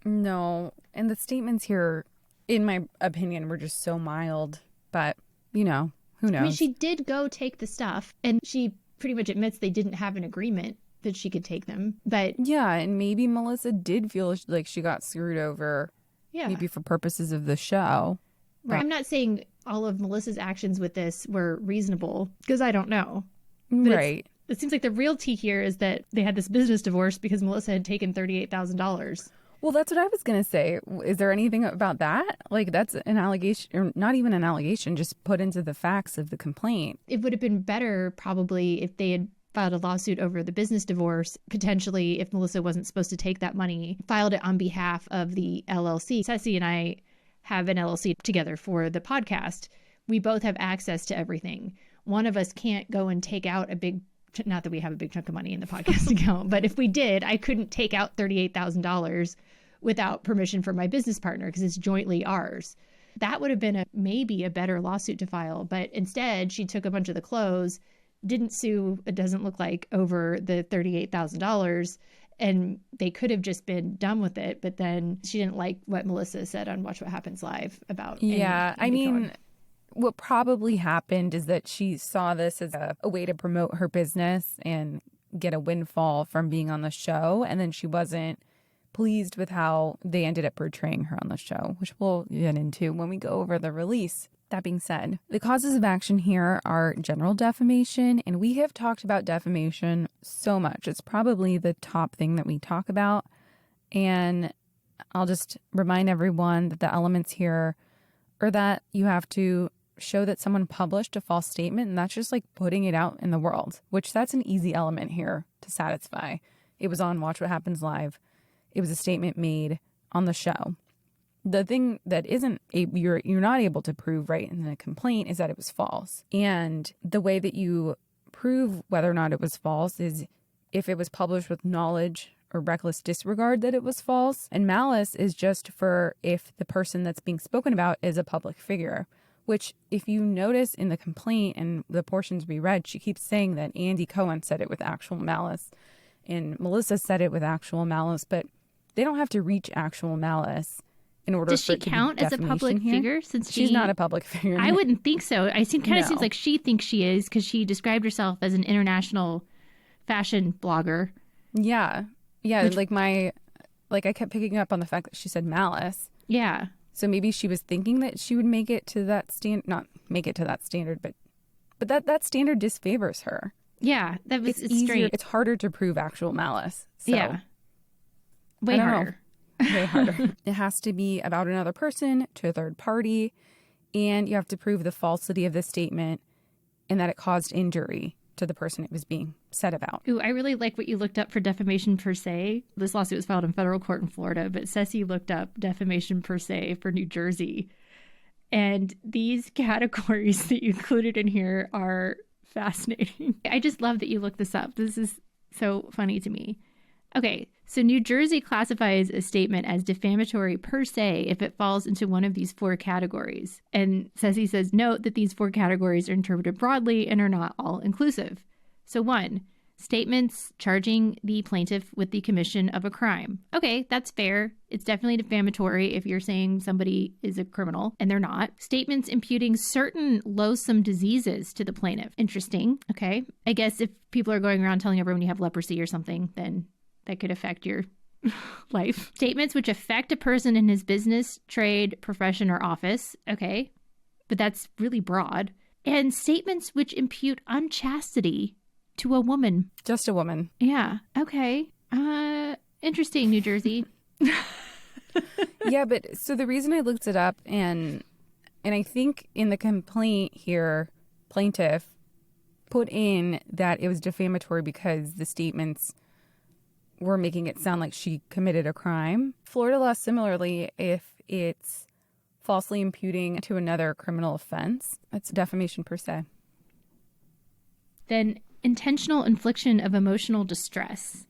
No. And the statements here, in my opinion, were just so mild. But, you know, who knows? I mean, she did go take the stuff and she pretty much admits they didn't have an agreement that she could take them. But yeah, and maybe Melissa did feel like she got screwed over. Yeah. Maybe for purposes of the show. Right. I'm not saying all of Melissa's actions with this were reasonable because I don't know. Right. It seems like the real tea here is that they had this business divorce because Melissa had taken $38,000. Well, that's what I was going to say. Is there anything about that? Like, that's an allegation, or not even an allegation, just put into the facts of the complaint. It would have been better probably if they had filed a lawsuit over the business divorce, potentially if Melissa wasn't supposed to take that money, filed it on behalf of the LLC. Ceci and I have an LLC together for the podcast. We both have access to everything. One of us can't go and take out a big, not that we have a big chunk of money in the podcast account, but if we did, I couldn't take out $38,000 without permission from my business partner because it's jointly ours. That would have been maybe a better lawsuit to file. But instead, she took a bunch of the clothes, didn't sue, it doesn't look like, over the $38,000. And they could have just been done with it. But then she didn't like what Melissa said on Watch What Happens Live about. Yeah, I mean, what probably happened is that she saw this as a way to promote her business and get a windfall from being on the show. And then she wasn't pleased with how they ended up portraying her on the show, which we'll get into when we go over the release. That being said, the causes of action here are general defamation, and we have talked about defamation so much. It's probably the top thing that we talk about. And I'll just remind everyone that the elements here are that you have to show that someone published a false statement, and that's just like putting it out in the world, which that's an easy element here to satisfy. It was on Watch What Happens Live. It was a statement made on the show. The thing that you're not able to prove right in the complaint is that it was false. And the way that you prove whether or not it was false is if it was published with knowledge or reckless disregard that it was false. And malice is just for if the person that's being spoken about is a public figure, which if you notice in the complaint and the portions we read, she keeps saying that Andy Cohen said it with actual malice and Melissa said it with actual malice, but they don't have to reach actual malice in order Does for she it to count be as a public here. figure? Since she's not a public figure. I wouldn't think so. It kind of No. seems like she thinks she is because she described herself as an international fashion blogger. Yeah. Yeah. I kept picking up on the fact that she said malice. Yeah. So maybe she was thinking that she would make it to that not make it to that standard, but that standard disfavors her. Yeah. It's easier. strange. It's harder to prove actual malice. So, yeah. Way harder. Way harder. It has to be about another person to a third party, and you have to prove the falsity of the statement and that it caused injury to the person it was being said about. Ooh, I really like what you looked up for defamation per se. This lawsuit was filed in federal court in Florida, but Ceci looked up defamation per se for New Jersey. And these categories that you included in here are fascinating. I just love that you looked this up. This is so funny to me. Okay, so New Jersey classifies a statement as defamatory per se if it falls into one of these four categories. And Ceci says, note that these four categories are interpreted broadly and are not all inclusive. So 1, statements charging the plaintiff with the commission of a crime. Okay, that's fair. It's definitely defamatory if you're saying somebody is a criminal and they're not. Statements imputing certain loathsome diseases to the plaintiff. Interesting. Okay. I guess if people are going around telling everyone you have leprosy or something, then that could affect your life. Statements which affect a person in his business, trade, profession, or office. Okay. But that's really broad. And statements which impute unchastity to a woman. Just a woman. Yeah. Okay. Interesting, New Jersey. Yeah, but so the reason I looked it up and I think in the complaint here, plaintiff put in that it was defamatory because the statements were making it sound like she committed a crime. Florida law, similarly, if it's falsely imputing to another criminal offense, it's defamation per se. Then intentional infliction of emotional distress.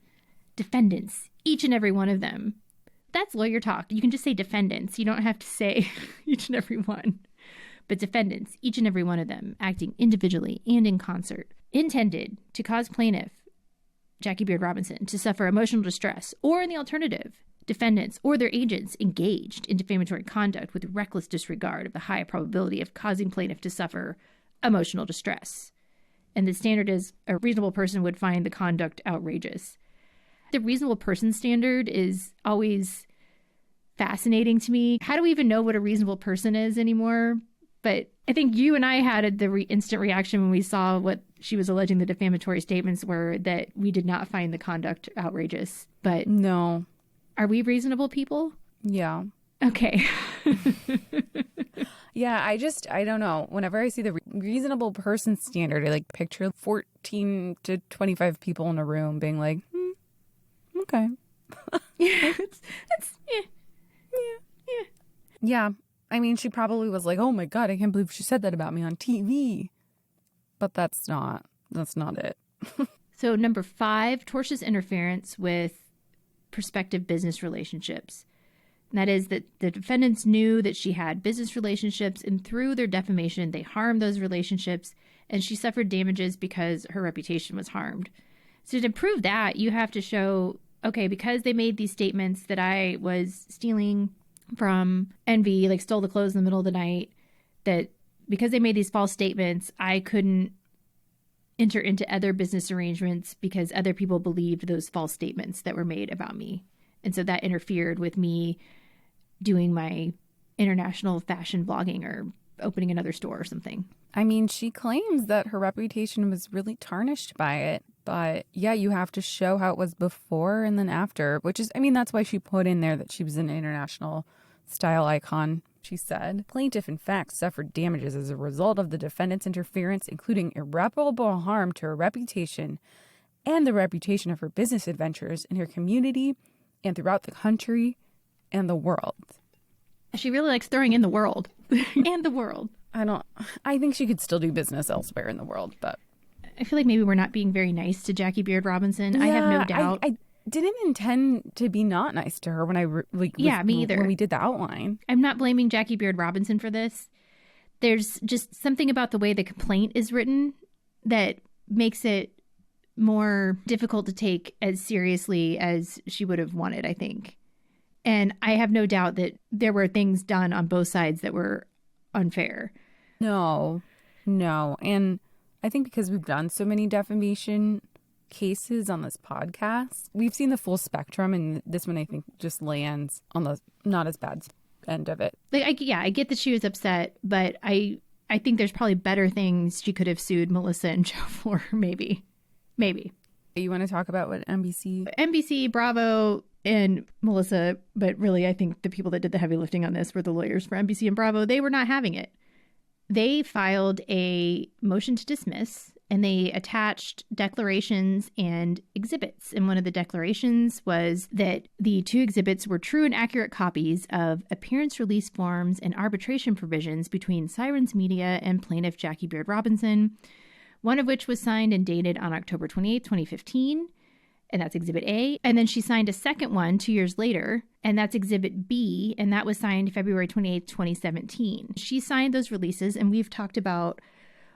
Defendants, each and every one of them. That's lawyer talk. You can just say defendants. You don't have to say each and every one. But defendants, each and every one of them, acting individually and in concert, intended to cause plaintiff, Jackie Beard Robinson, to suffer emotional distress, or in the alternative, defendants or their agents engaged in defamatory conduct with reckless disregard of the high probability of causing plaintiff to suffer emotional distress. And the standard is a reasonable person would find the conduct outrageous. The reasonable person standard is always fascinating to me. How do we even know what a reasonable person is anymore? But I think you and I had the instant reaction when we saw what she was alleging the defamatory statements were, that we did not find the conduct outrageous. But no. Are we reasonable people? Yeah. Okay. Yeah, I don't know. Whenever I see the reasonable person standard, I like picture 14 to 25 people in a room being like, okay. Yeah. Yeah. I mean, she probably was like, oh my God, I can't believe she said that about me on TV. But that's not it. So number 5, tortious interference with prospective business relationships. And that is that the defendants knew that she had business relationships, and through their defamation, they harmed those relationships, and she suffered damages because her reputation was harmed. So to prove that, you have to show, okay, because they made these statements that I was stealing from Envy, like stole the clothes in the middle of the night, that because they made these false statements, I couldn't enter into other business arrangements because other people believed those false statements that were made about me. And so that interfered with me doing my international fashion blogging or opening another store or something. I mean, she claims that her reputation was really tarnished by it. But yeah, you have to show how it was before and then after, which is, I mean, that's why she put in there that she was an international style icon. She said, plaintiff in fact suffered damages as a result of the defendant's interference, including irreparable harm to her reputation and the reputation of her business adventures in her community and throughout the country and the world. She really likes throwing in the world and the world. I think she could still do business elsewhere in the world, but I feel like maybe we're not being very nice to Jackie Beard Robinson. Yeah, I have no doubt. I didn't intend to be not nice to her when me either. When we did the outline. I'm not blaming Jackie Beard Robinson for this. There's just something about the way the complaint is written that makes it more difficult to take as seriously as she would have wanted, I think. And I have no doubt that there were things done on both sides that were unfair. No. And I think because we've done so many defamation cases on this podcast, we've seen the full spectrum, and this one I think just lands on the not as bad end of it. I get that she was upset, but I think there's probably better things she could have sued Melissa and Joe for, maybe. You want to talk about what NBC, Bravo, and Melissa, but really I think the people that did the heavy lifting on this were the lawyers for NBC and Bravo. They were not having it. They filed a motion to dismiss, and they attached declarations and exhibits. And one of the declarations was that the 2 exhibits were true and accurate copies of appearance release forms and arbitration provisions between Sirens Media and plaintiff Jackie Beard Robinson, one of which was signed and dated on October 28, 2015. And that's Exhibit A. And then she signed a second one 2 years later, and that's Exhibit B, and that was signed February 28, 2017. She signed those releases, and we've talked about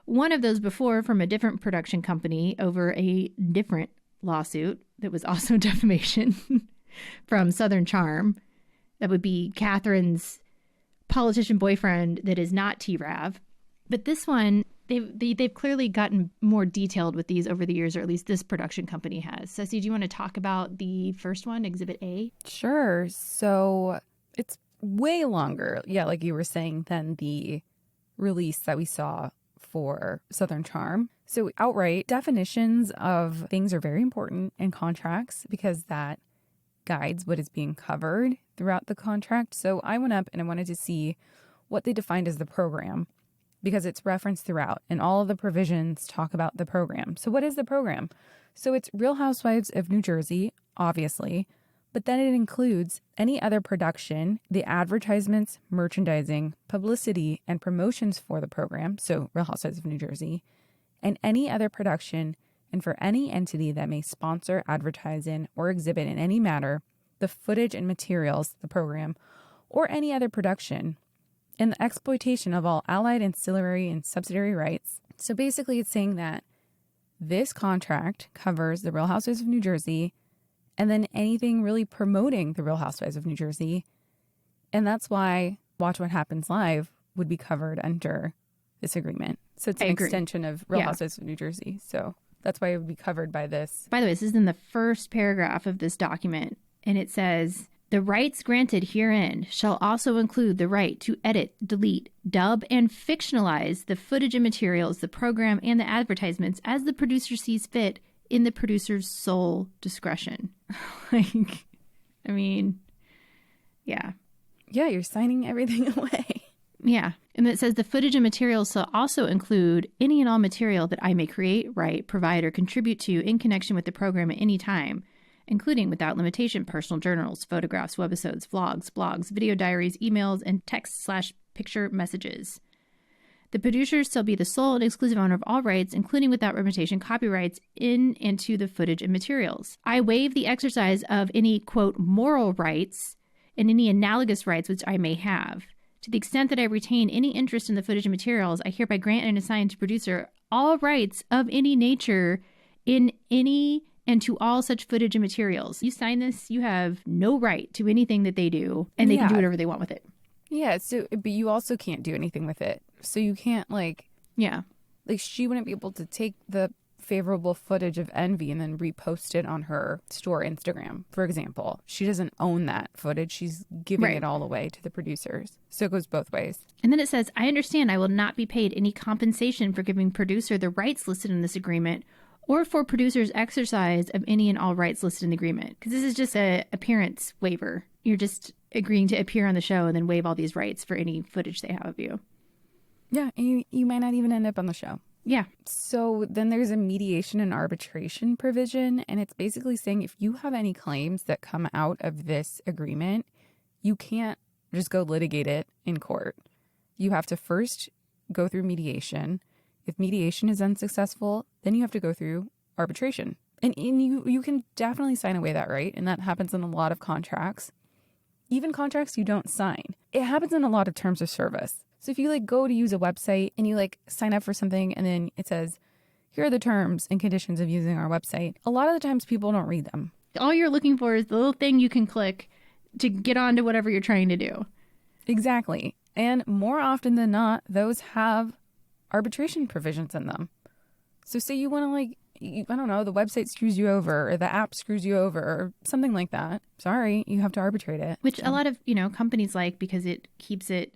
one of those before from a different production company over a different lawsuit that was also defamation from Southern Charm. That would be Catherine's politician boyfriend that is not T-Rav. But this one, they've clearly gotten more detailed with these over the years, or at least this production company has. Ceci, do you want to talk about the first one, Exhibit A? Sure. So it's way longer, like you were saying, than the release that we saw for Southern Charm. So outright definitions of things are very important in contracts because that guides what is being covered throughout the contract. So I went up and I wanted to see what they defined as the program, because it's referenced throughout and all of the provisions talk about the program. So what is the program? So it's Real Housewives of New Jersey, obviously, but then it includes any other production, the advertisements, merchandising, publicity, and promotions for the program, so Real Housewives of New Jersey, and any other production and for any entity that may sponsor, advertise in, or exhibit in any manner the footage and materials, the program, or any other production, and the exploitation of all allied, ancillary, and subsidiary rights. So basically it's saying that this contract covers the Real Housewives of New Jersey and then anything really promoting the Real Housewives of New Jersey. And that's why Watch What Happens Live would be covered under this agreement. So it's an extension of Real Housewives of New Jersey. So that's why it would be covered by this. By the way, this is in the first paragraph of this document, and it says, The rights granted herein shall also include the right to edit, delete, dub, and fictionalize the footage and materials, the program, and the advertisements as the producer sees fit in the producer's sole discretion. Like, I mean, yeah. Yeah, you're signing everything away. Yeah. And it says the footage and materials shall also include any and all material that I may create, write, provide, or contribute to in connection with the program at any time, including without limitation personal journals, photographs, webisodes, vlogs, blogs, video diaries, emails, and text/picture messages. The producers shall be the sole and exclusive owner of all rights, including without limitation copyrights in and to the footage and materials. I waive the exercise of any, quote, moral rights and any analogous rights which I may have. To the extent that I retain any interest in the footage and materials, I hereby grant and assign to producer all rights of any nature in any and to all such footage and materials. You sign this, you have no right to anything that they do, and they can do whatever they want with it. Yeah, so, but you also can't do anything with it. So you can't, she wouldn't be able to take the favorable footage of Envy and then repost it on her store Instagram, for example. She doesn't own that footage. She's giving it all away to the producers. So it goes both ways. And then it says, I understand I will not be paid any compensation for giving producer the rights listed in this agreement or for producer's exercise of any and all rights listed in the agreement. Because this is just an appearance waiver. You're just agreeing to appear on the show and then waive all these rights for any footage they have of you. Yeah, and you might not even end up on the show. Yeah. So then there's a mediation and arbitration provision, and it's basically saying if you have any claims that come out of this agreement, you can't just go litigate it in court. You have to first go through mediation. If mediation is unsuccessful, then you have to go through arbitration. And you can definitely sign away that right, and that happens in a lot of contracts. Even contracts you don't sign. It happens in a lot of terms of service. So if you go to use a website and you sign up for something and then it says, here are the terms and conditions of using our website, a lot of the times people don't read them. All you're looking for is the little thing you can click to get on to whatever you're trying to do. Exactly. And more often than not, those have arbitration provisions in them. So say you want to I don't know, the website screws you over or the app screws you over or something like that. Sorry, you have to arbitrate it. Which a lot of, companies like because it keeps it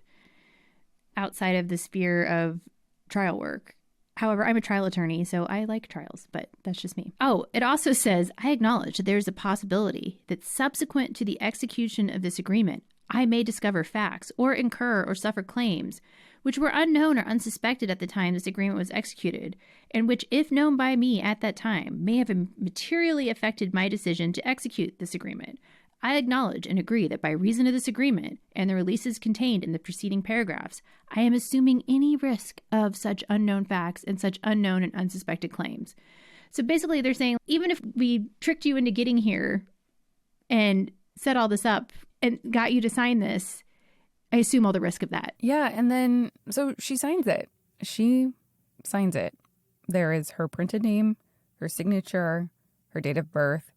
outside of the sphere of trial work. However, I'm a trial attorney, so I like trials, but that's just me. Oh, it also says, I acknowledge that there's a possibility that subsequent to the execution of this agreement, I may discover facts or incur or suffer claims which were unknown or unsuspected at the time this agreement was executed, and which, if known by me at that time, may have materially affected my decision to execute this agreement. I acknowledge and agree that by reason of this agreement and the releases contained in the preceding paragraphs, I am assuming any risk of such unknown facts and such unknown and unsuspected claims. So basically they're saying, even if we tricked you into getting here and set all this up and got you to sign this, I assume all the risk of that. Yeah, and then, so she signs it. She signs it. There is her printed name, her signature, her date of birth,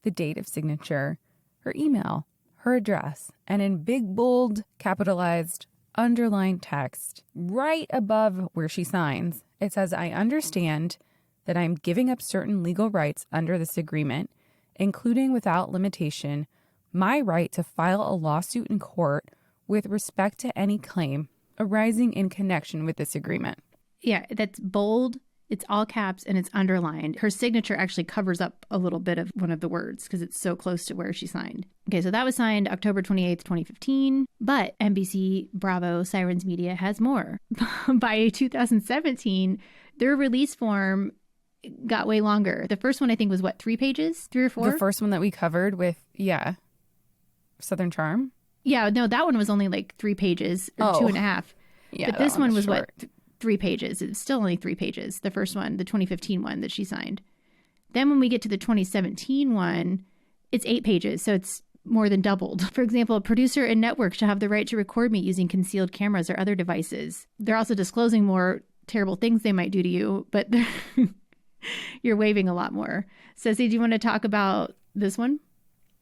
the date of signature, her email, her address, and in big, bold, capitalized, underlined text, right above where she signs, it says, I understand that I'm giving up certain legal rights under this agreement, including without limitation, my right to file a lawsuit in court with respect to any claim arising in connection with this agreement. Yeah, that's bold. It's all caps and it's underlined. Her signature actually covers up a little bit of one of the words because it's so close to where she signed. Okay, so that was signed October 28th, 2015. But NBC, Bravo, Sirens Media has more. By 2017, their release form got way longer. The first one, I think, was 3 pages? 3 or 4? The first one that we covered with, Southern Charm? Yeah, no, that one was only 3 pages or 2.5. Yeah, but this one was short. 3 pages. It's still only 3 pages. The first one, the 2015 one that she signed. Then when we get to the 2017 one, it's 8 pages. So it's more than doubled. For example, a producer and network shall have the right to record me using concealed cameras or other devices. They're also disclosing more terrible things they might do to you, but you're waiving a lot more. Ceci, do you want to talk about this one?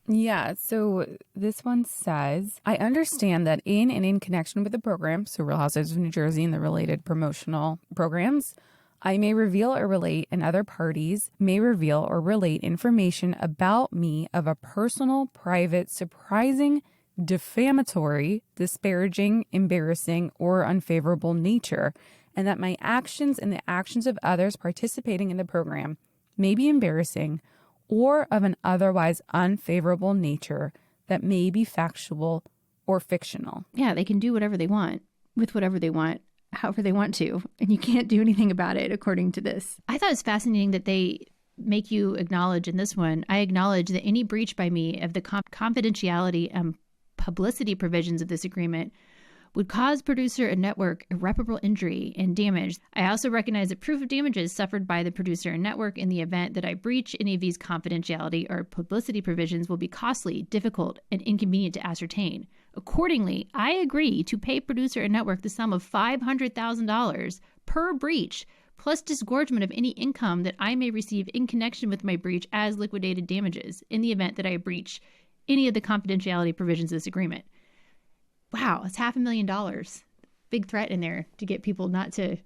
Yeah, so this one says, I understand that in connection with the program, so Real Housewives of New Jersey and the related promotional programs, I may reveal or relate, and other parties may reveal or relate information about me of a personal, private, surprising, defamatory, disparaging, embarrassing, or unfavorable nature, and that my actions and the actions of others participating in the program may be embarrassing or of an otherwise unfavorable nature that may be factual or fictional. Yeah, they can do whatever they want with whatever they want, however they want to, and you can't do anything about it according to this. I thought it was fascinating that they make you acknowledge in this one, I acknowledge that any breach by me of the confidentiality and publicity provisions of this agreement would cause producer and network irreparable injury and damage. I also recognize that proof of damages suffered by the producer and network in the event that I breach any of these confidentiality or publicity provisions will be costly, difficult, and inconvenient to ascertain. Accordingly, I agree to pay producer and network the sum of $500,000 per breach, plus disgorgement of any income that I may receive in connection with my breach as liquidated damages in the event that I breach any of the confidentiality provisions of this agreement. Wow, it's $500,000. Big threat in there to get people not to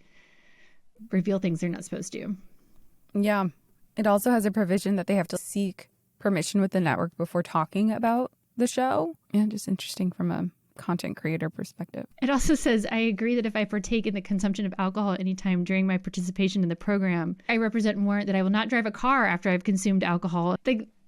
reveal things they're not supposed to. Yeah. It also has a provision that they have to seek permission with the network before talking about the show. Yeah, just interesting from a content creator perspective. It also says, I agree that if I partake in the consumption of alcohol anytime during my participation in the program, I represent and warrant that I will not drive a car after I've consumed alcohol.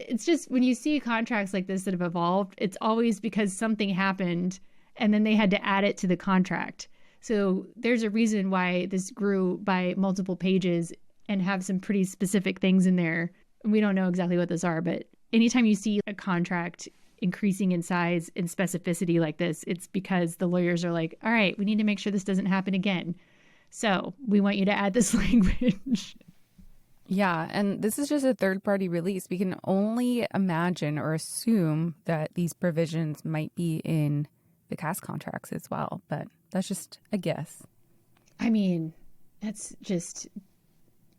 It's just when you see contracts like this that have evolved, it's always because something happened and then they had to add it to the contract. So there's a reason why this grew by multiple pages and have some pretty specific things in there. We don't know exactly what those are, but anytime you see a contract increasing in size and specificity like this, it's because the lawyers are like, all right, we need to make sure this doesn't happen again. So we want you to add this language. Yeah, and this is just a third-party release. We can only imagine or assume that these provisions might be in the cast contracts as well, but that's just a guess. I mean, that's just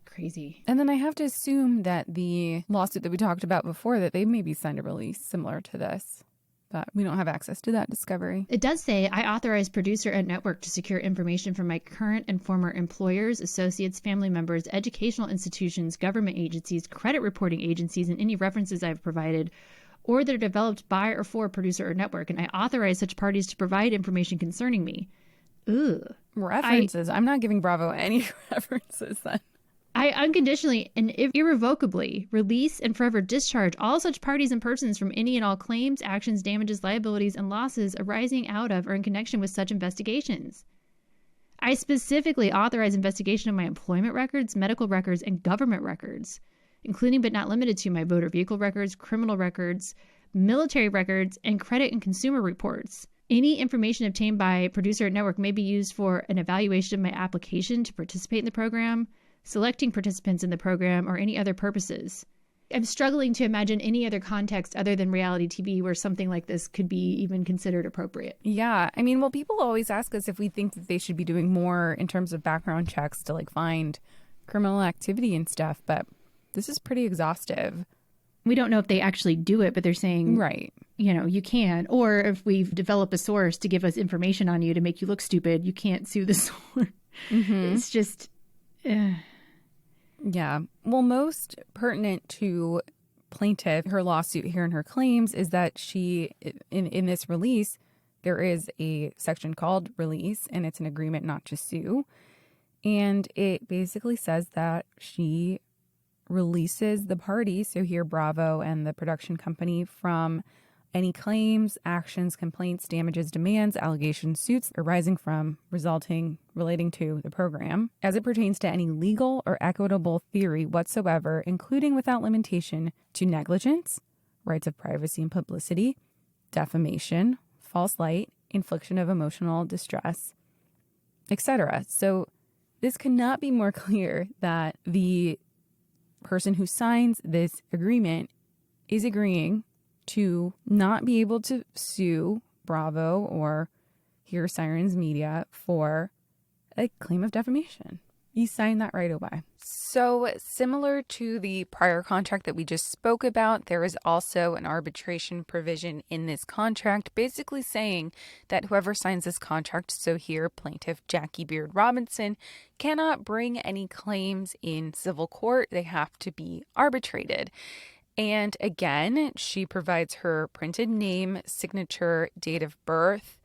crazy. And then I have to assume that the lawsuit that we talked about before, that they maybe signed a release similar to this, but we don't have access to that discovery. It does say, I authorize producer and network to secure information from my current and former employers, associates, family members, educational institutions, government agencies, credit reporting agencies, and any references I've provided or that are developed by or for producer or network, and I authorize such parties to provide information concerning me. Ugh. References. I'm not giving Bravo any references then. I unconditionally and irrevocably release and forever discharge all such parties and persons from any and all claims, actions, damages, liabilities, and losses arising out of or in connection with such investigations. I specifically authorize investigation of my employment records, medical records, and government records, including but not limited to my motor vehicle records, criminal records, military records, and credit and consumer reports. Any information obtained by producer or network may be used for an evaluation of my application to participate in the program, selecting participants in the program, or any other purposes. I'm struggling to imagine any other context other than reality TV where something like this could be even considered appropriate. Yeah. I mean, well, people always ask us if we think that they should be doing more in terms of background checks to find criminal activity and stuff, but this is pretty exhaustive. We don't know if they actually do it, but they're saying, right, you can. Or if we've developed a source to give us information on you to make you look stupid, you can't sue the source. Mm-hmm. It's just... Yeah. Well, most pertinent to plaintiff, her lawsuit here and her claims is that she, in this release, there is a section called release, and it's an agreement not to sue. And it basically says that she releases the parties, so here Bravo and the production company, from any claims, actions, complaints, damages, demands, allegations, suits arising from, resulting, relating to the program, as it pertains to any legal or equitable theory whatsoever, including without limitation to negligence, rights of privacy and publicity, defamation, false light, infliction of emotional distress, etc. So this cannot be more clear that the person who signs this agreement is agreeing to not be able to sue Bravo or Hear Sirens Media for a claim of defamation. You sign that right away. So similar to the prior contract that we just spoke about, there is also an arbitration provision in this contract, basically saying that whoever signs this contract, so here plaintiff Jackie Beard Robinson, cannot bring any claims in civil court. They have to be arbitrated. And again, she provides her printed name, signature, date of birth,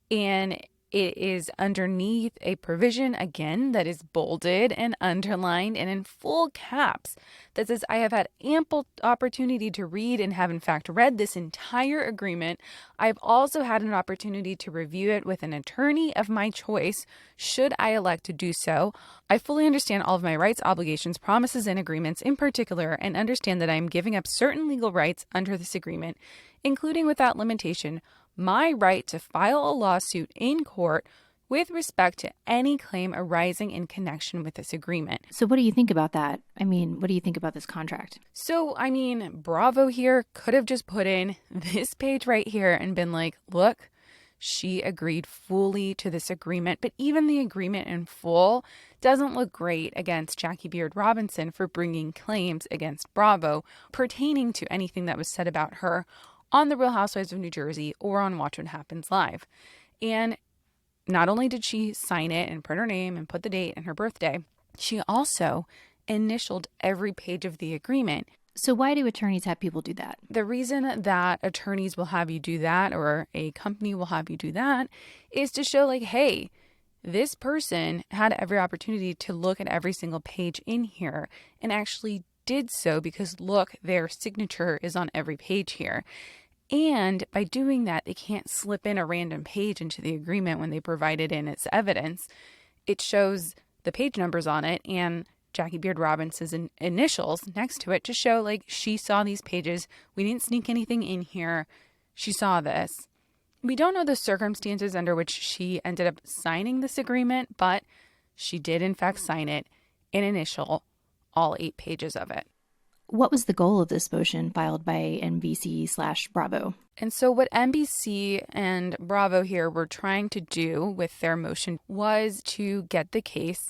and it is underneath a provision, again, that is bolded and underlined and in full caps that says, I have had ample opportunity to read and have in fact read this entire agreement. I've also had an opportunity to review it with an attorney of my choice, should I elect to do so. I fully understand all of my rights, obligations, promises, and agreements in particular, and understand that I am giving up certain legal rights under this agreement, including without limitation my right to file a lawsuit in court with respect to any claim arising in connection with this agreement. So what do you think about that? I mean, what do you think about this contract? So, I mean, Bravo here could have just put in this page right here and been like, look, she agreed fully to this agreement, but even the agreement in full doesn't look great against Jackie Beard Robinson for bringing claims against Bravo pertaining to anything that was said about her on The Real Housewives of New Jersey or on Watch What Happens Live. And not only did she sign it and print her name and put the date and her birthday, she also initialed every page of the agreement. So why do attorneys have people do that? The reason that attorneys will have you do that, or a company will have you do that, is to show like, hey, this person had every opportunity to look at every single page in here and actually did so because look, their signature is on every page here. And by doing that, they can't slip in a random page into the agreement when they provide it in as evidence. It shows the page numbers on it and Jackie Beard Robinson's initials next to it to show like she saw these pages. We didn't sneak anything in here. She saw this. We don't know the circumstances under which she ended up signing this agreement, but she did in fact sign it and initial all 8 pages of it. What was the goal of this motion filed by NBC/Bravo? And so what NBC and Bravo here were trying to do with their motion was to get the case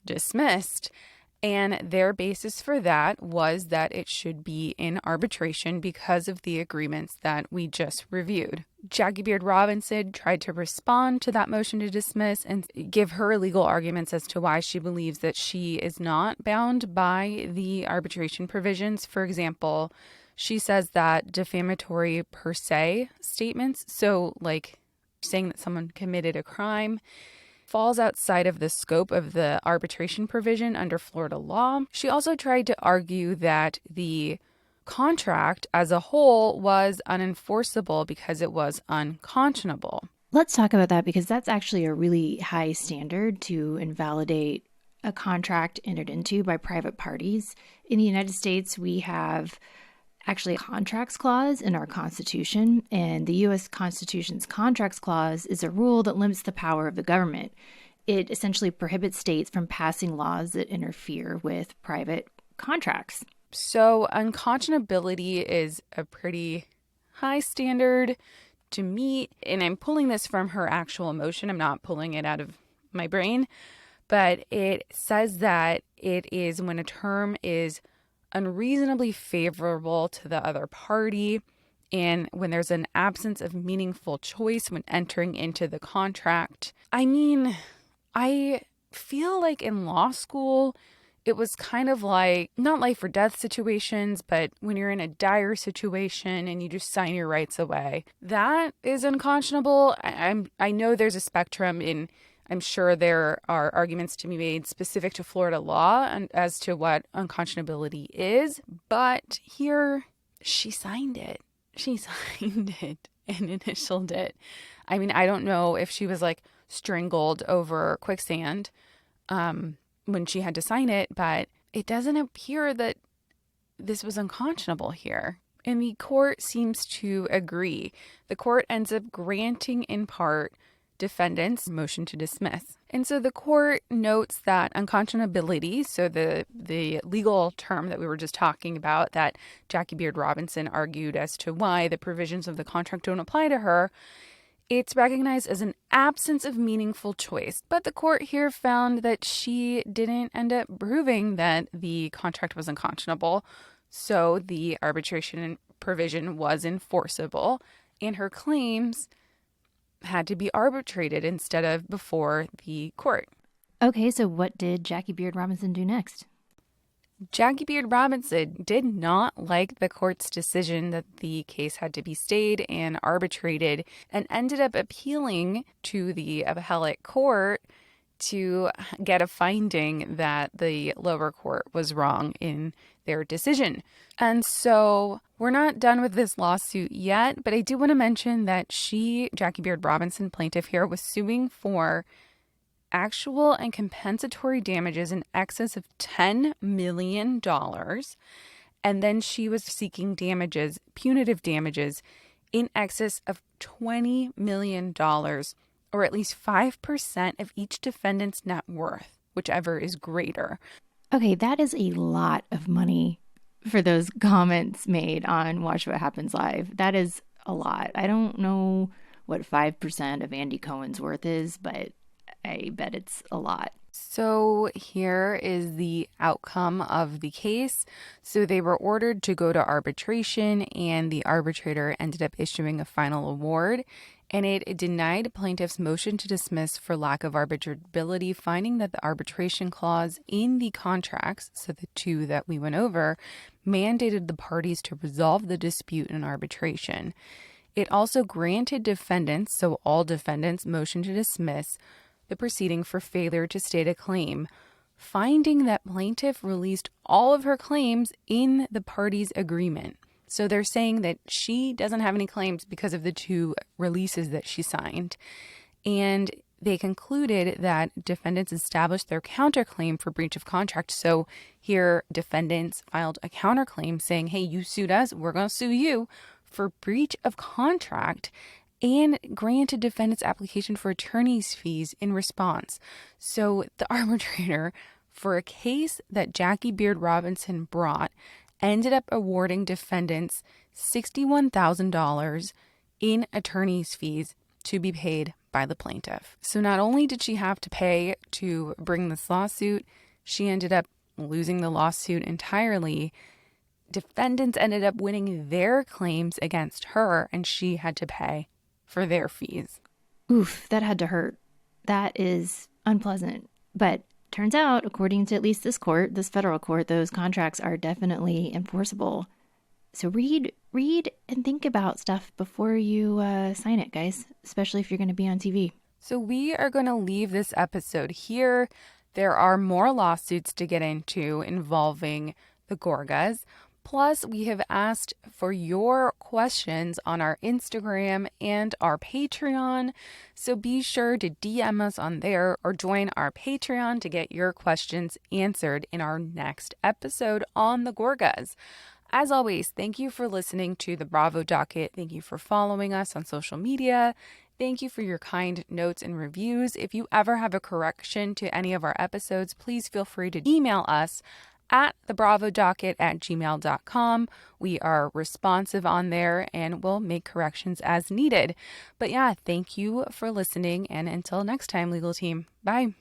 dismissed. And their basis for that was that it should be in arbitration because of the agreements that we just reviewed. Jackie Beard Robinson tried to respond to that motion to dismiss and give her legal arguments as to why she believes that she is not bound by the arbitration provisions. For example, she says that defamatory per se statements, so like saying that someone committed a crime, falls outside of the scope of the arbitration provision under Florida law. She also tried to argue that the contract as a whole was unenforceable because it was unconscionable. Let's talk about that because that's actually a really high standard to invalidate a contract entered into by private parties. In the United States, we have actually a contracts clause in our Constitution, and the U.S. Constitution's contracts clause is a rule that limits the power of the government. It essentially prohibits states from passing laws that interfere with private contracts. So unconscionability is a pretty high standard to meet, and I'm pulling this from her actual motion. I'm not pulling it out of my brain, but it says that it is when a term is unreasonably favorable to the other party and when there's an absence of meaningful choice when entering into the contract. I mean, I feel like in law school, it was kind of like not life or death situations, but when you're in a dire situation and you just sign your rights away, that is unconscionable. I know there's a spectrum in. I'm sure there are arguments to be made specific to Florida law and as to what unconscionability is. But here, she signed it. She signed it and initialed it. I mean, I don't know if she was like strangled over quicksand when she had to sign it, but it doesn't appear that this was unconscionable here. And the court seems to agree. The court ends up granting in part defendant's motion to dismiss. And so the court notes that unconscionability, so the legal term that we were just talking about that Jackie Beard Robinson argued as to why the provisions of the contract don't apply to her, It's recognized as an absence of meaningful choice, but the court here found that she didn't end up proving that the contract was unconscionable, so the arbitration provision was enforceable, and her claims had to be arbitrated instead of before the court. Okay, so what did Jackie Beard Robinson do next? Jackie Beard Robinson did not like the court's decision that the case had to be stayed and arbitrated, and ended up appealing to the appellate court to get a finding that the lower court was wrong in their decision. And so we're not done with this lawsuit yet, but I do want to mention that Jackie Beard Robinson, plaintiff here, was suing for actual and compensatory damages in excess of $10 million. And then she was seeking damages, punitive damages, in excess of $20 million, or at least 5% of each defendant's net worth, whichever is greater. Okay, that is a lot of money for those comments made on Watch What Happens Live. That is a lot. I don't know what 5% of Andy Cohen's worth is, but I bet it's a lot. So here is the outcome of the case. So they were ordered to go to arbitration, and the arbitrator ended up issuing a final award, and it denied plaintiff's motion to dismiss for lack of arbitrability, finding that the arbitration clause in the contracts, so the two that we went over, mandated the parties to resolve the dispute in arbitration. It also granted defendants, so all defendants, motion to dismiss the proceeding for failure to state a claim, finding that plaintiff released all of her claims in the parties' agreement. So they're saying that she doesn't have any claims because of the two releases that she signed. And they concluded that defendants established their counterclaim for breach of contract. So here, defendants filed a counterclaim saying, hey, you sued us, we're going to sue you for breach of contract, and granted defendants' application for attorney's fees in response. So the arbitrator, for a case that Jackie Beard Robinson brought, ended up awarding defendants $61,000 in attorney's fees to be paid by the plaintiff. So not only did she have to pay to bring this lawsuit, she ended up losing the lawsuit entirely. Defendants ended up winning their claims against her, and she had to pay for their fees. Oof, that had to hurt. That is unpleasant. But turns out, according to at least this court, this federal court, those contracts are definitely enforceable. So read and think about stuff before you sign it, guys, especially if you're going to be on TV. So we are going to leave this episode here. There are more lawsuits to get into involving the Gorgas. Plus, we have asked for your questions on our Instagram and our Patreon. So be sure to DM us on there or join our Patreon to get your questions answered in our next episode on the Gorgas. As always, thank you for listening to the Bravo Docket. Thank you for following us on social media. Thank you for your kind notes and reviews. If you ever have a correction to any of our episodes, please feel free to email us at thebravodocket@gmail.com. We are responsive on there and we'll make corrections as needed. But yeah, thank you for listening. And until next time, legal team, bye.